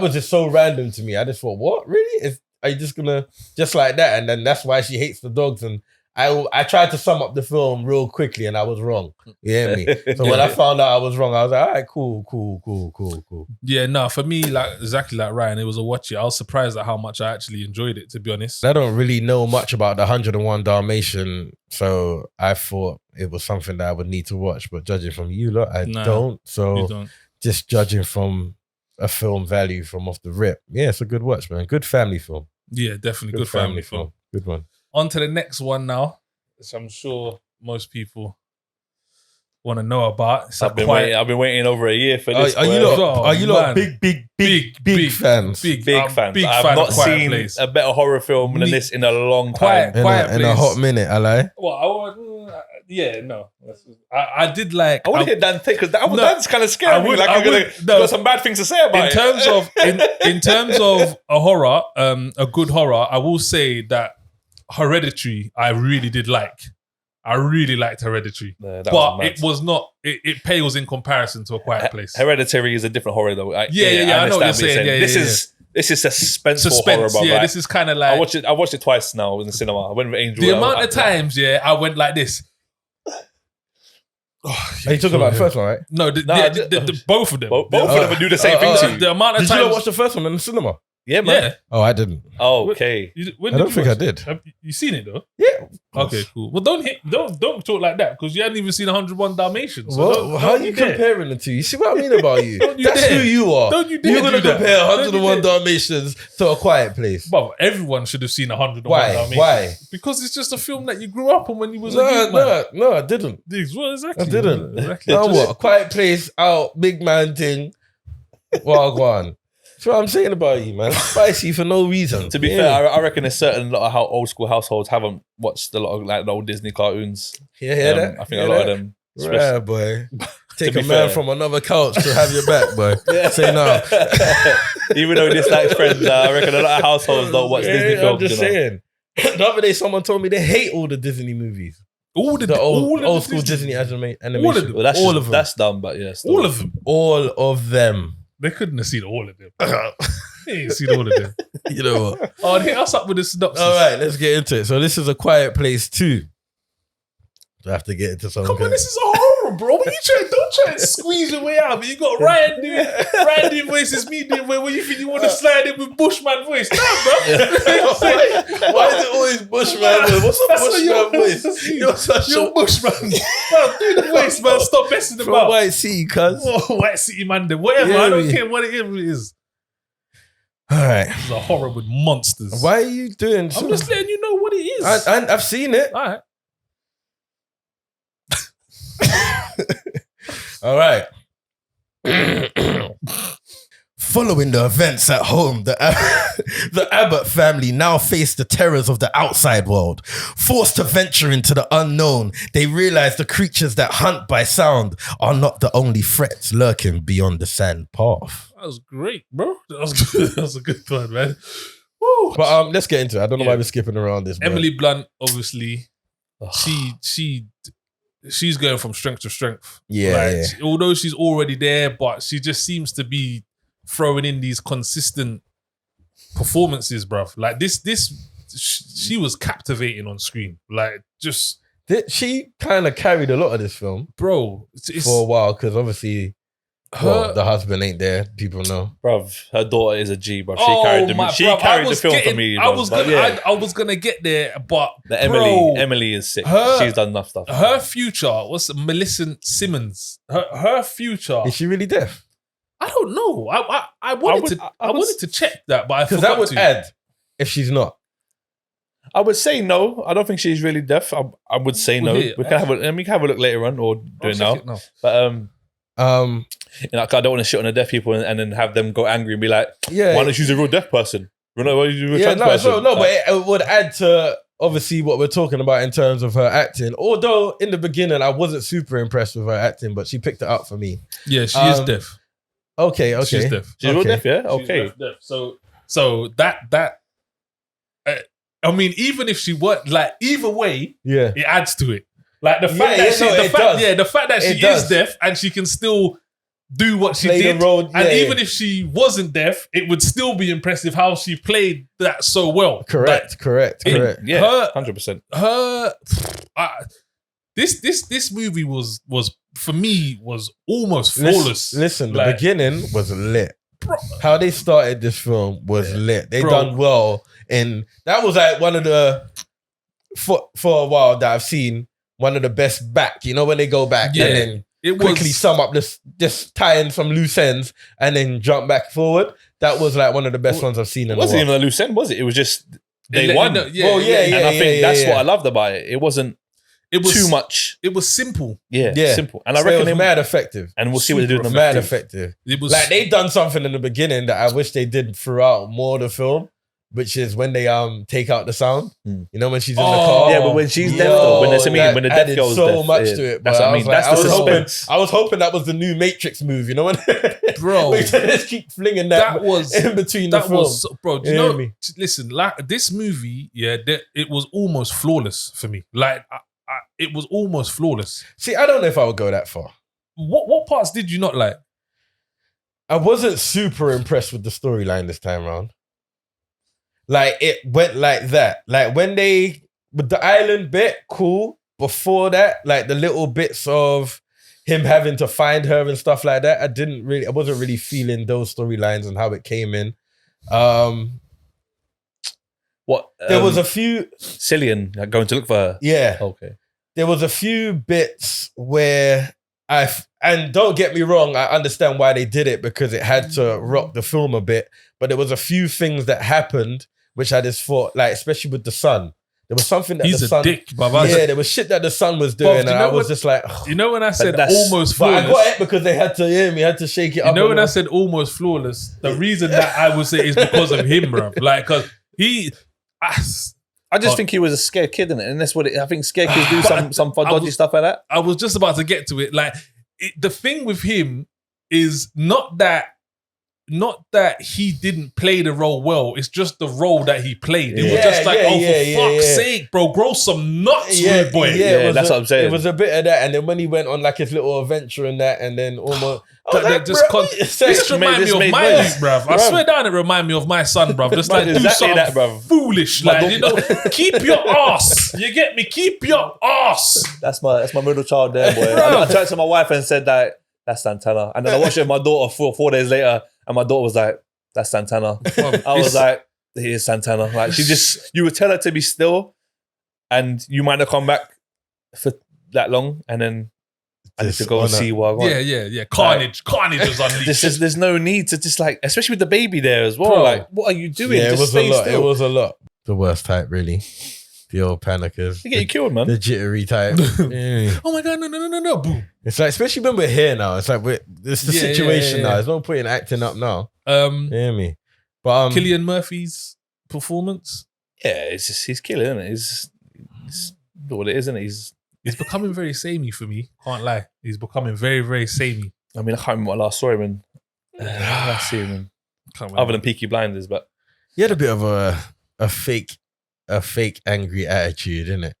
Speaker 2: was just so random to me. I just thought, what? Really? Are you just gonna, just like that? And then that's why she hates the dogs. And I tried to sum up the film real quickly and I was wrong. You hear me? So when I found out I was wrong, I was like, all right, cool.
Speaker 1: Yeah, no, for me, like exactly like Ryan, it was a watch it. I was surprised at how much I actually enjoyed it, to be honest.
Speaker 2: I don't really know much about the 101 Dalmatian, so I thought it was something that I would need to watch. But judging from you lot, I don't. So
Speaker 1: you don't.
Speaker 2: Just judging from a film value from off the rip, yeah, it's a good watch, man. Good family film.
Speaker 1: Yeah, definitely good family film.
Speaker 2: Good one.
Speaker 1: On to the next one now, which I'm sure most people want to know about.
Speaker 3: I've been waiting over a year for this.
Speaker 2: Are you lot big fans?
Speaker 3: Big fans. I've not seen a better horror film than this in a long time.
Speaker 2: In a hot minute, I lie.
Speaker 1: Well, I did like.
Speaker 3: I want to hear Dan take because Dan's kind of scary. Got some bad things to say about
Speaker 1: it. In terms of a horror, a good horror, I will say that Hereditary, I really did like. I really liked Hereditary, but it was not. It pales in comparison to A Quiet Place.
Speaker 3: Hereditary is a different horror, though. I
Speaker 1: know what you're saying.
Speaker 3: This is suspenseful horror, bro.
Speaker 1: Yeah, this is kind of like
Speaker 3: I watched it twice now in the cinema. I went with Angel.
Speaker 1: The amount of times, I went like this.
Speaker 2: Are you talking about the first one, right?
Speaker 1: No, both of them.
Speaker 3: Both of them would do the same thing to you.
Speaker 1: The amount of
Speaker 2: times. Did you not watch the first one in the cinema?
Speaker 3: Yeah, man.
Speaker 1: Yeah.
Speaker 2: Oh, I didn't.
Speaker 3: Oh, okay.
Speaker 2: I don't think I did.
Speaker 1: Have you seen it though?
Speaker 2: Yeah.
Speaker 1: Okay, cool. Well, don't talk like that because you hadn't even seen 101 Dalmatians. So
Speaker 2: Well, how are you comparing the two? You see what I mean about you?
Speaker 1: Don't you
Speaker 2: That's
Speaker 1: dare.
Speaker 2: who you are.
Speaker 1: Don't you dare
Speaker 2: You're going to
Speaker 1: do that.
Speaker 2: compare
Speaker 1: Don't you
Speaker 2: 101
Speaker 1: dare.
Speaker 2: Dalmatians to A Quiet Place.
Speaker 1: But everyone should have seen 101
Speaker 2: Why?
Speaker 1: Dalmatians.
Speaker 2: Why?
Speaker 1: Because it's just a film that you grew up on when you was a youth man.
Speaker 2: No, I didn't.
Speaker 1: Well, exactly.
Speaker 2: I didn't.
Speaker 1: Exactly.
Speaker 2: Now what? A Quiet Place, out, big man thing. Wagwan. That's what I'm saying about you, man. Spicy for no reason.
Speaker 3: To be fair, I reckon there's certain lot of how old school households haven't watched a lot of like the old Disney cartoons.
Speaker 2: Hear that?
Speaker 3: I think a lot of them.
Speaker 2: Yeah, boy. Take a man
Speaker 3: fair.
Speaker 2: from another couch to have your back, boy. Say no.
Speaker 3: Even though this likes friends, I reckon a lot of households don't watch Disney films.
Speaker 2: I'm just saying. The other day, someone told me they hate all the Disney movies.
Speaker 1: All
Speaker 2: The old school Disney animation.
Speaker 1: All of them.
Speaker 3: Well, that's
Speaker 2: all
Speaker 3: just,
Speaker 2: of them.
Speaker 3: that's dumb, but yeah. Still.
Speaker 1: All of them.
Speaker 2: All of them.
Speaker 1: They couldn't have seen all of them. They ain't seen all of them.
Speaker 2: You know what?
Speaker 1: Oh, hit us up with the synopsis.
Speaker 2: All right, let's get into it. So this is A Quiet Place 2. Do I have to get into something?
Speaker 1: Come on, this is a horror, bro. What you trying? Don't try and squeeze your way out. But you got Ryan doing voices, me doing where you think you want to slide in with Bushman voice? Nah, bro.
Speaker 2: Why is it always Bushman voice? What's a Bushman voice? You're such
Speaker 1: You're
Speaker 2: a
Speaker 1: Bushman. Man, do the voice, man. Stop messing
Speaker 2: from
Speaker 1: about.
Speaker 2: White City, cuz.
Speaker 1: Oh, White City man, then whatever.
Speaker 2: Yeah,
Speaker 1: I don't
Speaker 2: me.
Speaker 1: care what it is.
Speaker 2: All right.
Speaker 1: It's a horror with monsters.
Speaker 2: Why are you doing so?
Speaker 1: I'm just letting you know what it is.
Speaker 2: I've seen it.
Speaker 1: All right.
Speaker 2: All right. Following the events at home, the Abbott family now face the terrors of the outside world. Forced to venture into the unknown, they realize the creatures that hunt by sound are not the only threats lurking beyond the sand path.
Speaker 1: That was great, bro. That was good. That was a good one, man. Woo.
Speaker 2: But let's get into it. I don't know why we're skipping around this.
Speaker 1: Emily Blunt, obviously, she's going from strength to strength.
Speaker 2: Yeah,
Speaker 1: Although she's already there, but she just seems to be throwing in these consistent performances, bruv. Like she was captivating on screen. Like just
Speaker 2: she kind of carried a lot of this film,
Speaker 1: bro,
Speaker 2: for a while because obviously the husband ain't there. People know,
Speaker 3: bruv. Her daughter is a G, bruv. She carried the film for me.
Speaker 1: I was gonna get there, but
Speaker 3: Emily is sick. She's done enough stuff.
Speaker 1: Her future was Melissa Simmons. Her future
Speaker 2: is she really deaf?
Speaker 1: I don't know. I wanted to check that, but I forgot
Speaker 2: that would add if she's not.
Speaker 3: I would say no. I don't think she's really deaf. I would say no. We can have a look later on, or do it now. But you know, I don't want to shit on the deaf people and then have them go angry and be like, why don't you use a real deaf person? Why don't you use a trans person?
Speaker 2: But it would add to obviously what we're talking about in terms of her acting. Although in the beginning I wasn't super impressed with her acting, but she picked it up for me.
Speaker 1: Yeah, she is deaf.
Speaker 2: Okay.
Speaker 1: She's deaf.
Speaker 3: She's real deaf, yeah? Okay.
Speaker 1: Deaf. So that I mean, even if she weren't, like, either way, it adds to it. Like the fact the fact that she is deaf and she can still do what she did, even if she wasn't deaf, it would still be impressive how she played that so well.
Speaker 2: Correct.
Speaker 3: Yeah, 100%.
Speaker 1: This movie was for me was almost flawless.
Speaker 2: Listen, the beginning was lit. Bro. How they started this film was lit. They done well, and that was like one of the for a while that I've seen one of the best back. You know when they go back and then quickly sum up just tie in some loose ends and then jump back forward. That was like one of the best ones I've seen. It wasn't
Speaker 3: even a loose end, was it? It was just day one.
Speaker 2: And
Speaker 3: I think that's what I loved about it. It wasn't. It was too much.
Speaker 1: It was simple.
Speaker 3: Yeah, simple. And
Speaker 2: I reckon it was mad effective.
Speaker 3: And we'll see what they do in the
Speaker 2: mad effective. It was like they done something in the beginning that I wish they did throughout more of the film, which is when they take out the sound. You know when she's in the car.
Speaker 3: Yeah, but when she's deaf though, when the deaf girl's
Speaker 2: so
Speaker 3: deaf,
Speaker 2: much to it.
Speaker 3: That's what I mean. That's the suspense.
Speaker 2: I was hoping that was the new Matrix move. You know when
Speaker 1: bro,
Speaker 2: we just keep flinging that was in between the films.
Speaker 1: Bro, do you know? Listen, like this movie, it was almost flawless for me. Like. It was almost flawless.
Speaker 2: See, I don't know if I would go that far.
Speaker 1: What parts did you not like?
Speaker 2: I wasn't super impressed with the storyline this time around. Like, it went like that. Like, when with the island bit, cool. Before that, like, the little bits of him having to find her and stuff like that, I wasn't really feeling those storylines and how it came in.
Speaker 3: What?
Speaker 2: There was a few.
Speaker 3: Cillian going to look for her.
Speaker 2: Yeah.
Speaker 3: Okay.
Speaker 2: There was a few bits where and don't get me wrong, I understand why they did it because it had to rock the film a bit. But there was a few things that happened which I just thought, like, especially with the son. There was something that
Speaker 1: he's
Speaker 2: the
Speaker 1: a
Speaker 2: son,
Speaker 1: dick, brother.
Speaker 2: Yeah, there was shit that the son was doing, and I was just like,
Speaker 1: you know, when I said
Speaker 3: that's-
Speaker 1: almost
Speaker 2: but
Speaker 1: flawless.
Speaker 2: I got it because they had to hear me, had to shake it up.
Speaker 1: You know,
Speaker 2: a
Speaker 1: when I
Speaker 2: little.
Speaker 1: said almost flawless, the reason that I would say is because of him, bro. Like, because
Speaker 3: I just think he was a scared kid, innit? And that's what I think scared kids do some dodgy stuff like that.
Speaker 1: I was just about to get to it. Like, the thing with him is not that he didn't play the role well. It's just the role that he played. It was just like, for fuck's sake, bro, grow some nuts, rude boy.
Speaker 3: Yeah, that's what I'm saying.
Speaker 2: It was a bit of that, and then when he went on like his little adventure and that, and then almost
Speaker 1: This remind me of my youth, bruv. I swear down, it remind me of my son, bruv. Just like do something
Speaker 3: that, bruv.
Speaker 1: foolish, like, you know, keep your ass. You get me? Keep your ass.
Speaker 3: That's my middle child there, boy. I turned to my wife and said that that's Santana, and then I watched it with my daughter 4 days later. And my daughter was like, that's Santana. I was like, he is Santana. Like, you would tell her to be still and you might not come back for that long. And then I need to go and see what I want.
Speaker 1: Yeah. Carnage was unleashed.
Speaker 3: There's no need to just like, especially with the baby there as well. Bro. Like, what are you doing?
Speaker 2: Yeah, it was a lot.
Speaker 3: Still.
Speaker 2: It was a lot. The worst type, really. The old panickers.
Speaker 3: They get you killed, man.
Speaker 2: The jittery type. Yeah.
Speaker 1: Oh my God, no. Boom.
Speaker 2: It's like, especially when we're here now, it's like, it's the situation now. There's no point in acting up now. You hear me? But
Speaker 1: Cillian Murphy's performance?
Speaker 3: Yeah, he's killing, isn't it? He's what it is, isn't it?
Speaker 1: He's becoming very samey for me. Can't lie. He's becoming very, very samey.
Speaker 3: I mean, I can't remember what I last saw him in. Last see him in. Other than Peaky Blinders, but
Speaker 2: he had a bit of a fake angry attitude, innit?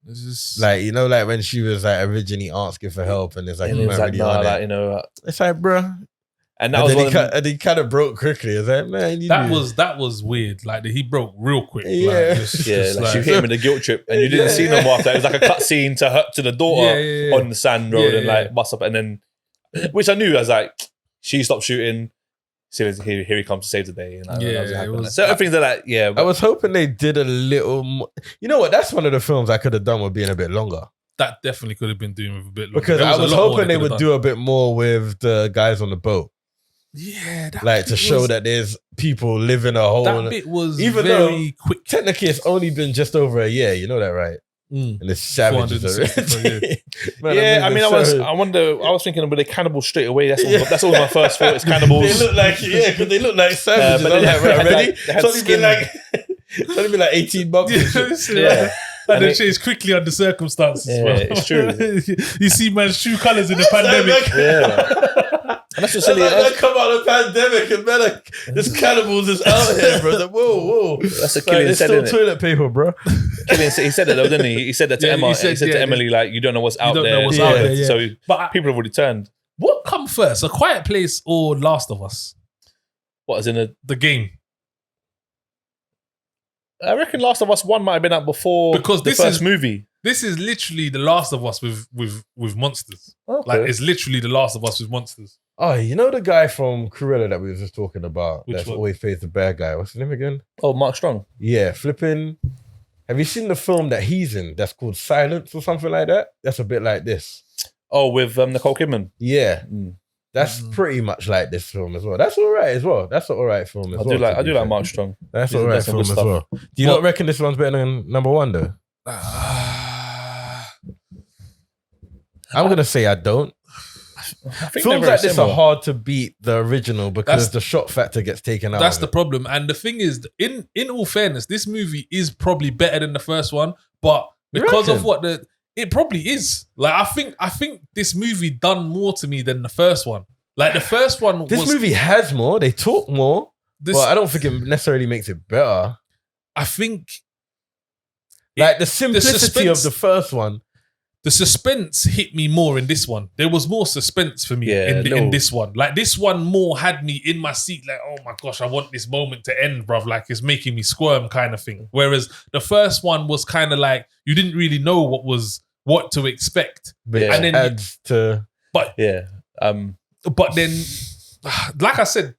Speaker 1: It's just,
Speaker 2: like, you know, like when she was like originally asking for help, and it's like,
Speaker 3: it was like, nah, like, you know,
Speaker 2: it's like, bruh.
Speaker 3: And that was
Speaker 2: and he kind of broke quickly. It's like, man,
Speaker 1: that was weird. Like, he broke real quick.
Speaker 2: Yeah,
Speaker 1: like,
Speaker 3: she hit him in the guilt trip, and you didn't see them after. It was like a cut scene to the daughter on the sand road and like bust up, and then, which I knew, I was like, she stopped shooting. Here he comes to save the day. Certain things like that. Yeah,
Speaker 2: I was hoping they did a little more. You know what? That's one of the films I could have done with being a bit longer.
Speaker 1: That definitely could have been doing with a bit longer.
Speaker 2: Because I was hoping they would do a bit more with the guys on the boat.
Speaker 1: Yeah,
Speaker 2: like to show that there's people living a whole.
Speaker 1: That bit was even very quick.
Speaker 2: Technically, it's only been just over a year. You know that, right? And it's savages already.
Speaker 3: Man, I mean, I was thinking about the cannibals straight away. That's all my first thought. It's cannibals.
Speaker 2: They look like because they look like savages. But ready? It's only been like 18 months.
Speaker 1: And then change quickly under circumstances.
Speaker 3: Yeah, it's true.
Speaker 1: You see man's shoe colours in the pandemic.
Speaker 3: And that's what silly.
Speaker 2: Like, come out of the pandemic and man, like, this cannibals is out here, bro. Like, whoa.
Speaker 3: That's a Cillian said,
Speaker 2: still toilet paper, bro.
Speaker 3: Cillian, he said it though, didn't he? He said that to Emma. He said to Emily, like, you don't know what's out there. So people have already turned.
Speaker 1: What come first, A Quiet Place or Last of Us?
Speaker 3: What, as in the
Speaker 1: game?
Speaker 3: I reckon Last of Us 1 might have been out before
Speaker 1: because
Speaker 3: the first movie.
Speaker 1: This is literally The Last of Us with monsters.
Speaker 3: Okay.
Speaker 1: Like, it's literally The Last of Us with monsters.
Speaker 2: Oh, you know the guy from Cruella that we were just talking about?
Speaker 1: Which
Speaker 2: that's
Speaker 1: one?
Speaker 2: always plays the bad guy. What's his name again?
Speaker 3: Oh, Mark Strong.
Speaker 2: Yeah, flipping. Have you seen the film that he's in? That's called Silence or something like that. That's a bit like this.
Speaker 3: Oh, with Nicole Kidman.
Speaker 2: Yeah, that's pretty much like this film as well. That's all right as well. That's an all right film as well.
Speaker 3: I do like Mark Strong.
Speaker 2: That's all right film as well. Do you not reckon this one's better than number one though? I'm gonna say I don't. Films like this are hard to beat the original because the shock factor gets taken out.
Speaker 1: That's the problem. And the thing is, in all fairness, this movie is probably better than the first one, but because of it probably is. Like, I think this movie done more to me than the first one. Like, the first one
Speaker 2: this movie has more, they talk more, but I don't think it necessarily makes it better.
Speaker 1: I think
Speaker 2: like the simplicity of the first one.
Speaker 1: The suspense hit me more in this one. There was more suspense for me in this one. Like, this one more had me in my seat, like, oh my gosh, I want this moment to end, bruv. Like, it's making me squirm kind of thing. Whereas the first one was kind of like, you didn't really know what to expect.
Speaker 2: But and then adds to...
Speaker 1: But then, like I said,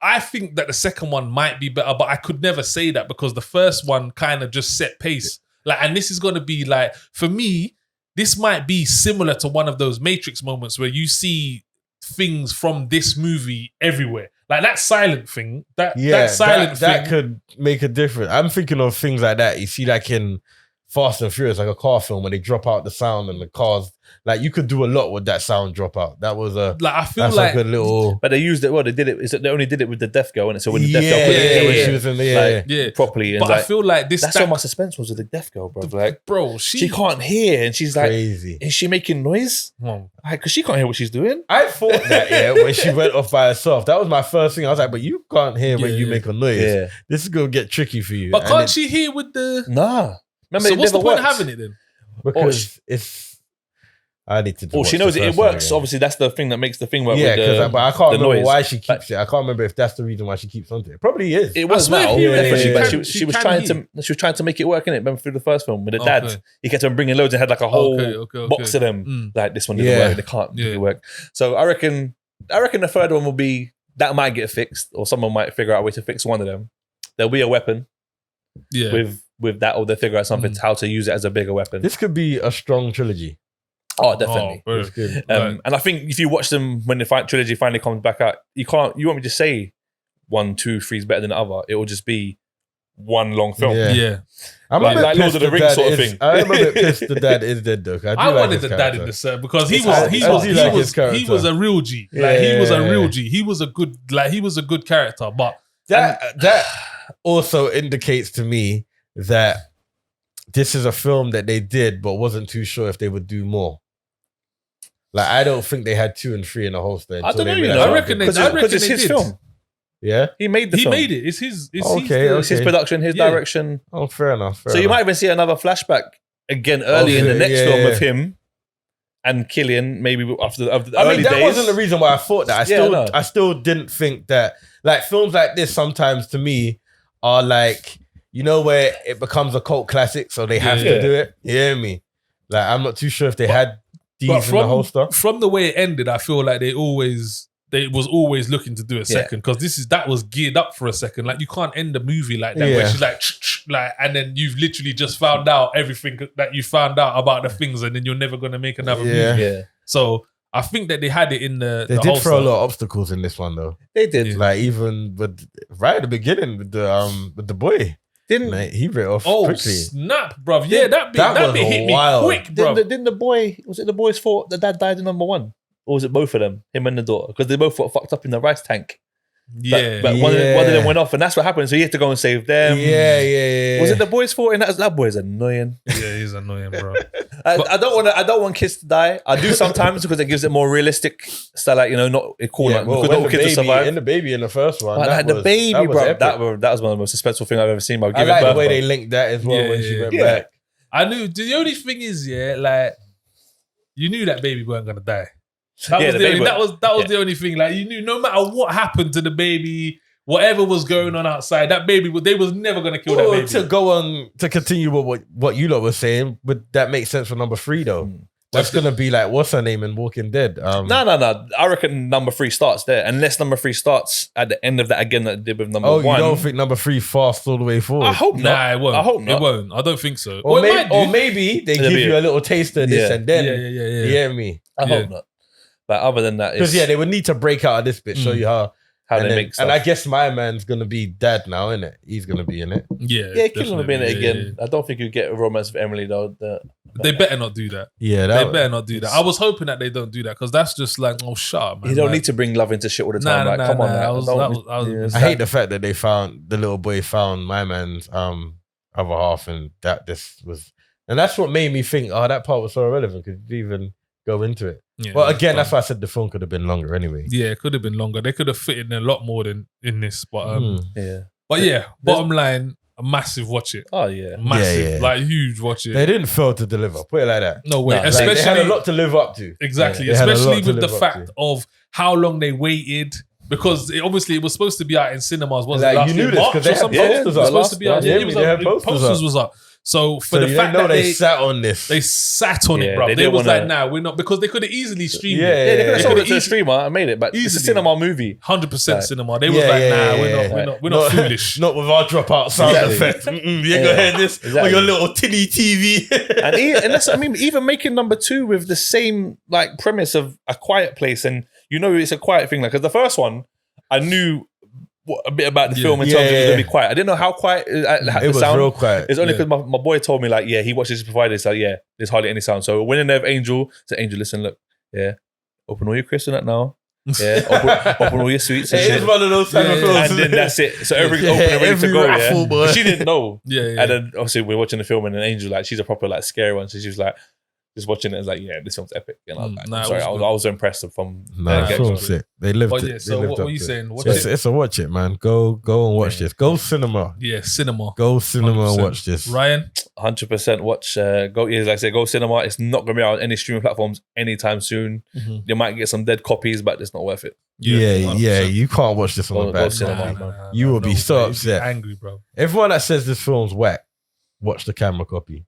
Speaker 1: I think that the second one might be better, but I could never say that because the first one kind of just set pace. Like, and this is going to be like, for me, this might be similar to one of those Matrix moments where you see things from this movie everywhere. Like that silent thing, that silent thing.
Speaker 2: That could make a difference. I'm thinking of things like that. You see like in Fast and Furious, like a car film, when they drop out the sound and the cars, like you could do a lot with that sound drop out. That was a
Speaker 1: like I feel like
Speaker 2: a little.
Speaker 3: But they used it. Well, they did it. They only did it with the Death Girl, and so when the Death Girl
Speaker 2: when she was in the properly,
Speaker 3: and
Speaker 1: but I feel like
Speaker 3: that's where my suspense was with the Death Girl, bro. Like,
Speaker 1: bro,
Speaker 3: she can't hear, and she's like,
Speaker 2: crazy.
Speaker 3: Is she making noise? Because she can't hear what she's doing.
Speaker 2: I thought that when she went off by herself, that was my first thing. I was like, but you can't hear when you make a noise. Yeah. This is gonna get tricky for you.
Speaker 1: But can't she hear with the?
Speaker 3: Nah. Remember,
Speaker 1: so what's the point of having it then?
Speaker 2: Because I need to.
Speaker 3: She knows it works. Again. Obviously, that's the thing that makes the thing work.
Speaker 2: Yeah, because but I can't remember why she keeps it. I can't remember if that's the reason why she keeps onto it. It probably is.
Speaker 3: It was now. She was trying to make it work in it. Remember through the first film with the dad, he kept on bringing loads and had like a whole box of them. Like this one didn't work. They can't really work. So I reckon the third one will be that might get fixed, or someone might figure out a way to fix one of them. There'll be a weapon. Yeah. With that, or they figure out something how to use it as a bigger weapon.
Speaker 2: This could be a strong trilogy.
Speaker 3: Oh, definitely. And I think if you watch them when the trilogy finally comes back out, you won't be just say 1, 2, 3 is better than the other. It will just be one long film.
Speaker 1: Yeah.
Speaker 2: I'm like
Speaker 3: Lord of the Rings sort of thing.
Speaker 2: I'm a bit pissed the dad is dead though.
Speaker 1: I wanted the dad in the set because he was a real G. Like he was a real G. He was a good character. But
Speaker 2: that also indicates to me that this is a film that they did but wasn't too sure if they would do more. Like I don't think they had 2 and 3 in the holster.
Speaker 3: I don't know. I reckon it's his film.
Speaker 2: Yeah,
Speaker 3: he made the film.
Speaker 1: He made it. It's his.
Speaker 3: It's his production, his direction.
Speaker 2: Oh, fair enough.
Speaker 3: So you might even see another flashback again early in the next film with him and Killian. Maybe after the early days.
Speaker 2: That wasn't the reason why I thought that. I still didn't think that. Like films like this, sometimes to me are like. You know where it becomes a cult classic, so they have to do it. You hear me? Like I'm not too sure if they had these in the holster.
Speaker 1: From the way it ended, I feel like they was always looking to do a second because that was geared up for a second. Like you can't end a movie like that where she's like, and then you've literally just found out everything that you found out about the things, and then you're never gonna make another movie. Yeah. So I think that they had it in the.
Speaker 2: They did throw a lot of obstacles in this one though.
Speaker 3: They did.
Speaker 2: Like even right at the beginning with the boy. Mate, he ripped off quickly.
Speaker 1: Snap, bruv. Yeah, that bit hit
Speaker 2: wild.
Speaker 1: me quick, bruv.
Speaker 3: Didn't the boy, was it the boy's fault the dad died in number 1? Or was it both of them, him and the daughter? Because they both got fucked up in the rice tank.
Speaker 1: Yeah.
Speaker 3: But one of them went off and that's what happened. So he had to go and save them.
Speaker 2: Yeah.
Speaker 3: Was it the boy's fault? And that boy's annoying.
Speaker 1: Yeah, he's annoying, bro.
Speaker 3: I don't want kids to die. I do sometimes because it gives it more realistic style, like, not cool.
Speaker 2: Yeah, because all kids to survive. In the baby in the first one.
Speaker 3: The baby, bro. That was one of the most suspenseful things I've ever seen.
Speaker 2: I like the way they linked that as well when she went back.
Speaker 1: I knew. The only thing is, like, you knew that baby weren't gonna die. That was the only thing. Like you knew, no matter what happened to the baby, whatever was going on outside, that baby, they was never gonna kill that baby.
Speaker 2: To go on to continue with what you lot were saying, but that makes sense for number 3 though. That's gonna be like what's her name in Walking Dead?
Speaker 3: No. I reckon number 3 starts there, unless number 3 starts at the end of that again that it did with number 1.
Speaker 2: Oh, you don't think number 3 fast all the way forward?
Speaker 3: I hope not.
Speaker 1: Nah, it won't.
Speaker 3: I hope not.
Speaker 1: It won't. I don't think so.
Speaker 2: Or maybe they give you a little taste of this and then. Yeah. You hear me?
Speaker 3: I hope not. But other than that,
Speaker 2: because they would need to break out of this bit, show you how
Speaker 3: they make stuff.
Speaker 2: And I guess my man's gonna be dad now, isn't it? He's gonna be in it.
Speaker 3: Yeah, Kim's gonna be in it again. Yeah. I don't think you get a romance with Emily though.
Speaker 1: They better not do that.
Speaker 2: Yeah,
Speaker 1: they better not do that. I was hoping that they don't do that because that's just like, shut up, man.
Speaker 3: You don't need to bring love into shit all the time. Come on,
Speaker 2: I hate the fact that the little boy found my man's other half, and that's what made me think, that part was so irrelevant because you didn't even go into it. Yeah, well, again, that's why I said the film could have been longer anyway.
Speaker 1: Yeah, it could have been longer. They could have fit in a lot more than in this. But bottom line, a massive watch it.
Speaker 3: Oh yeah,
Speaker 1: massive, like huge watch it.
Speaker 2: They didn't fail to deliver. Put it like that.
Speaker 1: No way. Especially
Speaker 2: they had a lot to live up to.
Speaker 1: Exactly, especially with the fact of how long they waited. Because it was supposed to be out in cinemas. Was it last
Speaker 2: you knew this because they had posters up.
Speaker 1: Posters was up. So for the fact that
Speaker 2: they sat on this,
Speaker 1: they sat on it, bro. They was like, nah, we're not, because they could have easily streamed it.
Speaker 3: They could have sold it to a streamer and made it, but it's a cinema movie.
Speaker 1: 100% cinema. They was like, we're not foolish.
Speaker 2: Not with our dropout sound effect. You ain't gonna hear this on your little tinny TV.
Speaker 3: and even making number 2 with the same like premise of A Quiet Place, and it's a quiet thing. Like, because the first one, I knew a bit about the film in terms of it was going to be quiet. I didn't know how quiet it was. Real quiet. It's only because my boy told me, like, he watched this before this. Like, there's hardly any sound. So when in there, Angel said, "Angel, listen, look, open all your crisps in that now. Open all your sweets and shit."
Speaker 2: It's one of those kind of films,
Speaker 3: and then that's it. So everything's open and ready to go. But she didn't know. And then obviously we're watching the film, and then Angel, like, she's a proper like scary one. So she was like, just watching it, and like, this film's epic. And I was like, sorry, I was so impressed from.
Speaker 2: Sick. They lived it.
Speaker 1: So what were you saying?
Speaker 2: It's a watch it, man. Go and watch this. Go cinema.
Speaker 1: Yeah, cinema.
Speaker 2: Go cinema and watch this.
Speaker 1: Ryan,
Speaker 3: 100% watch. Like I say, go cinema. It's not gonna be out on any streaming platforms anytime soon. You might get some dead copies, but it's not worth it.
Speaker 2: Yeah. You can't watch this on the back.
Speaker 3: Cinema,
Speaker 2: you will be so upset.
Speaker 1: Angry, bro.
Speaker 2: Everyone that says this film's whack, watch the camera copy.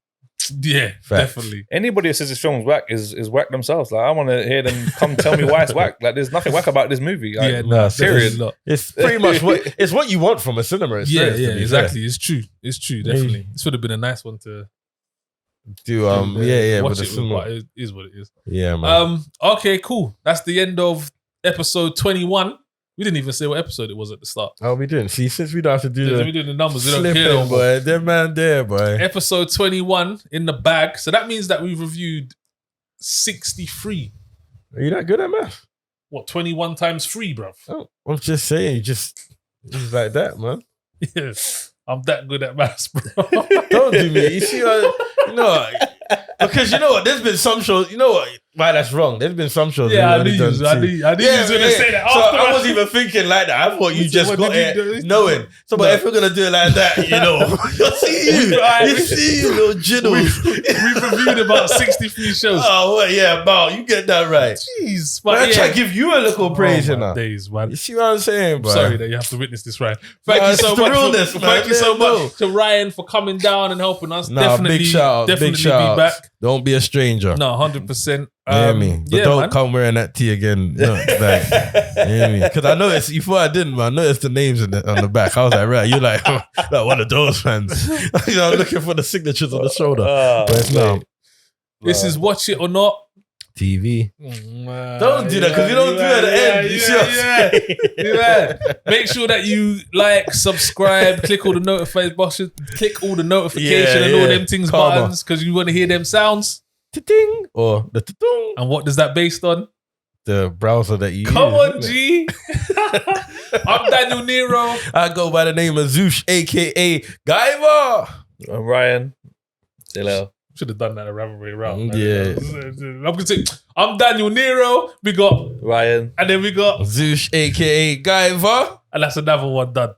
Speaker 1: Yeah, definitely.
Speaker 3: Anybody who says this film's whack is whack themselves. Like, I want to hear them come tell me why it's whack. Like, there's nothing whack about this movie. Like, serious.
Speaker 2: It's pretty much what you want from a cinema experience.
Speaker 1: Yeah, exactly. It's true, definitely. This would have been a nice one to
Speaker 2: do.
Speaker 1: Watch
Speaker 2: with
Speaker 1: it
Speaker 2: the cinema.
Speaker 1: but it is what it is.
Speaker 2: Yeah, man.
Speaker 1: Okay, cool. That's the end of episode 21. We didn't even say what episode it was at the start.
Speaker 2: Oh, we didn't. See, since we don't have to do
Speaker 1: we do the numbers, we don't care no more.
Speaker 2: Boy. That man there, boy.
Speaker 1: Episode 21 in the bag. So that means that we've reviewed 63.
Speaker 2: Are you that good at math?
Speaker 1: What, 21 times 3, bruv?
Speaker 2: Oh, I'm just saying, just like that, man.
Speaker 1: Yes, I'm that good at maths, bro.
Speaker 2: Don't do me. You see, because you know what? There's been some shows. You know what? Why that's wrong. There's been some shows.
Speaker 1: Yeah, I knew you was going to say that.
Speaker 2: So I wasn't even thinking like that. I thought you just got it knowing. So, but if we're gonna do it like that, you'll see you, little jiddles.
Speaker 1: We've reviewed about 63 shows.
Speaker 2: Oh, well, yeah, about you get that right.
Speaker 1: Jeez,
Speaker 2: but I try to give you a little praise,
Speaker 1: days, man.
Speaker 2: You see what I'm saying, bro?
Speaker 1: Sorry that you have to witness this, Ryan. Thank you so much. Thank you so much to Ryan for coming down and helping us.
Speaker 2: Big shout out. Big shout out.
Speaker 1: Be back.
Speaker 2: Don't be a stranger.
Speaker 1: No, 100%.
Speaker 2: Hear me? But don't come wearing that tee again. No, hear me? Because I noticed before I didn't, man. I noticed the names on the back. I was like, right, you're like one of those fans. I'm looking for the signatures on the shoulder. But it's not.
Speaker 1: This is Watch It or Not
Speaker 2: TV. Don't do that because you don't do it at the end. You see what I'm saying?
Speaker 1: Make sure that you like, subscribe, click all the notification and all them things buttons because you want to hear them sounds.
Speaker 2: Ting or the ting.
Speaker 1: And what does that based on?
Speaker 2: The browser that you use.
Speaker 1: Come on, G. I'm Daniel Nero.
Speaker 2: I go by the name of Zush, aka Guyver.
Speaker 3: I'm Ryan. Hello.
Speaker 1: Should have done that the other way around.
Speaker 2: Yeah.
Speaker 1: I'm gonna say I'm Daniel Nero. We got
Speaker 3: Ryan.
Speaker 1: And then we got
Speaker 2: Zush, aka Guyver.
Speaker 1: And that's another one done.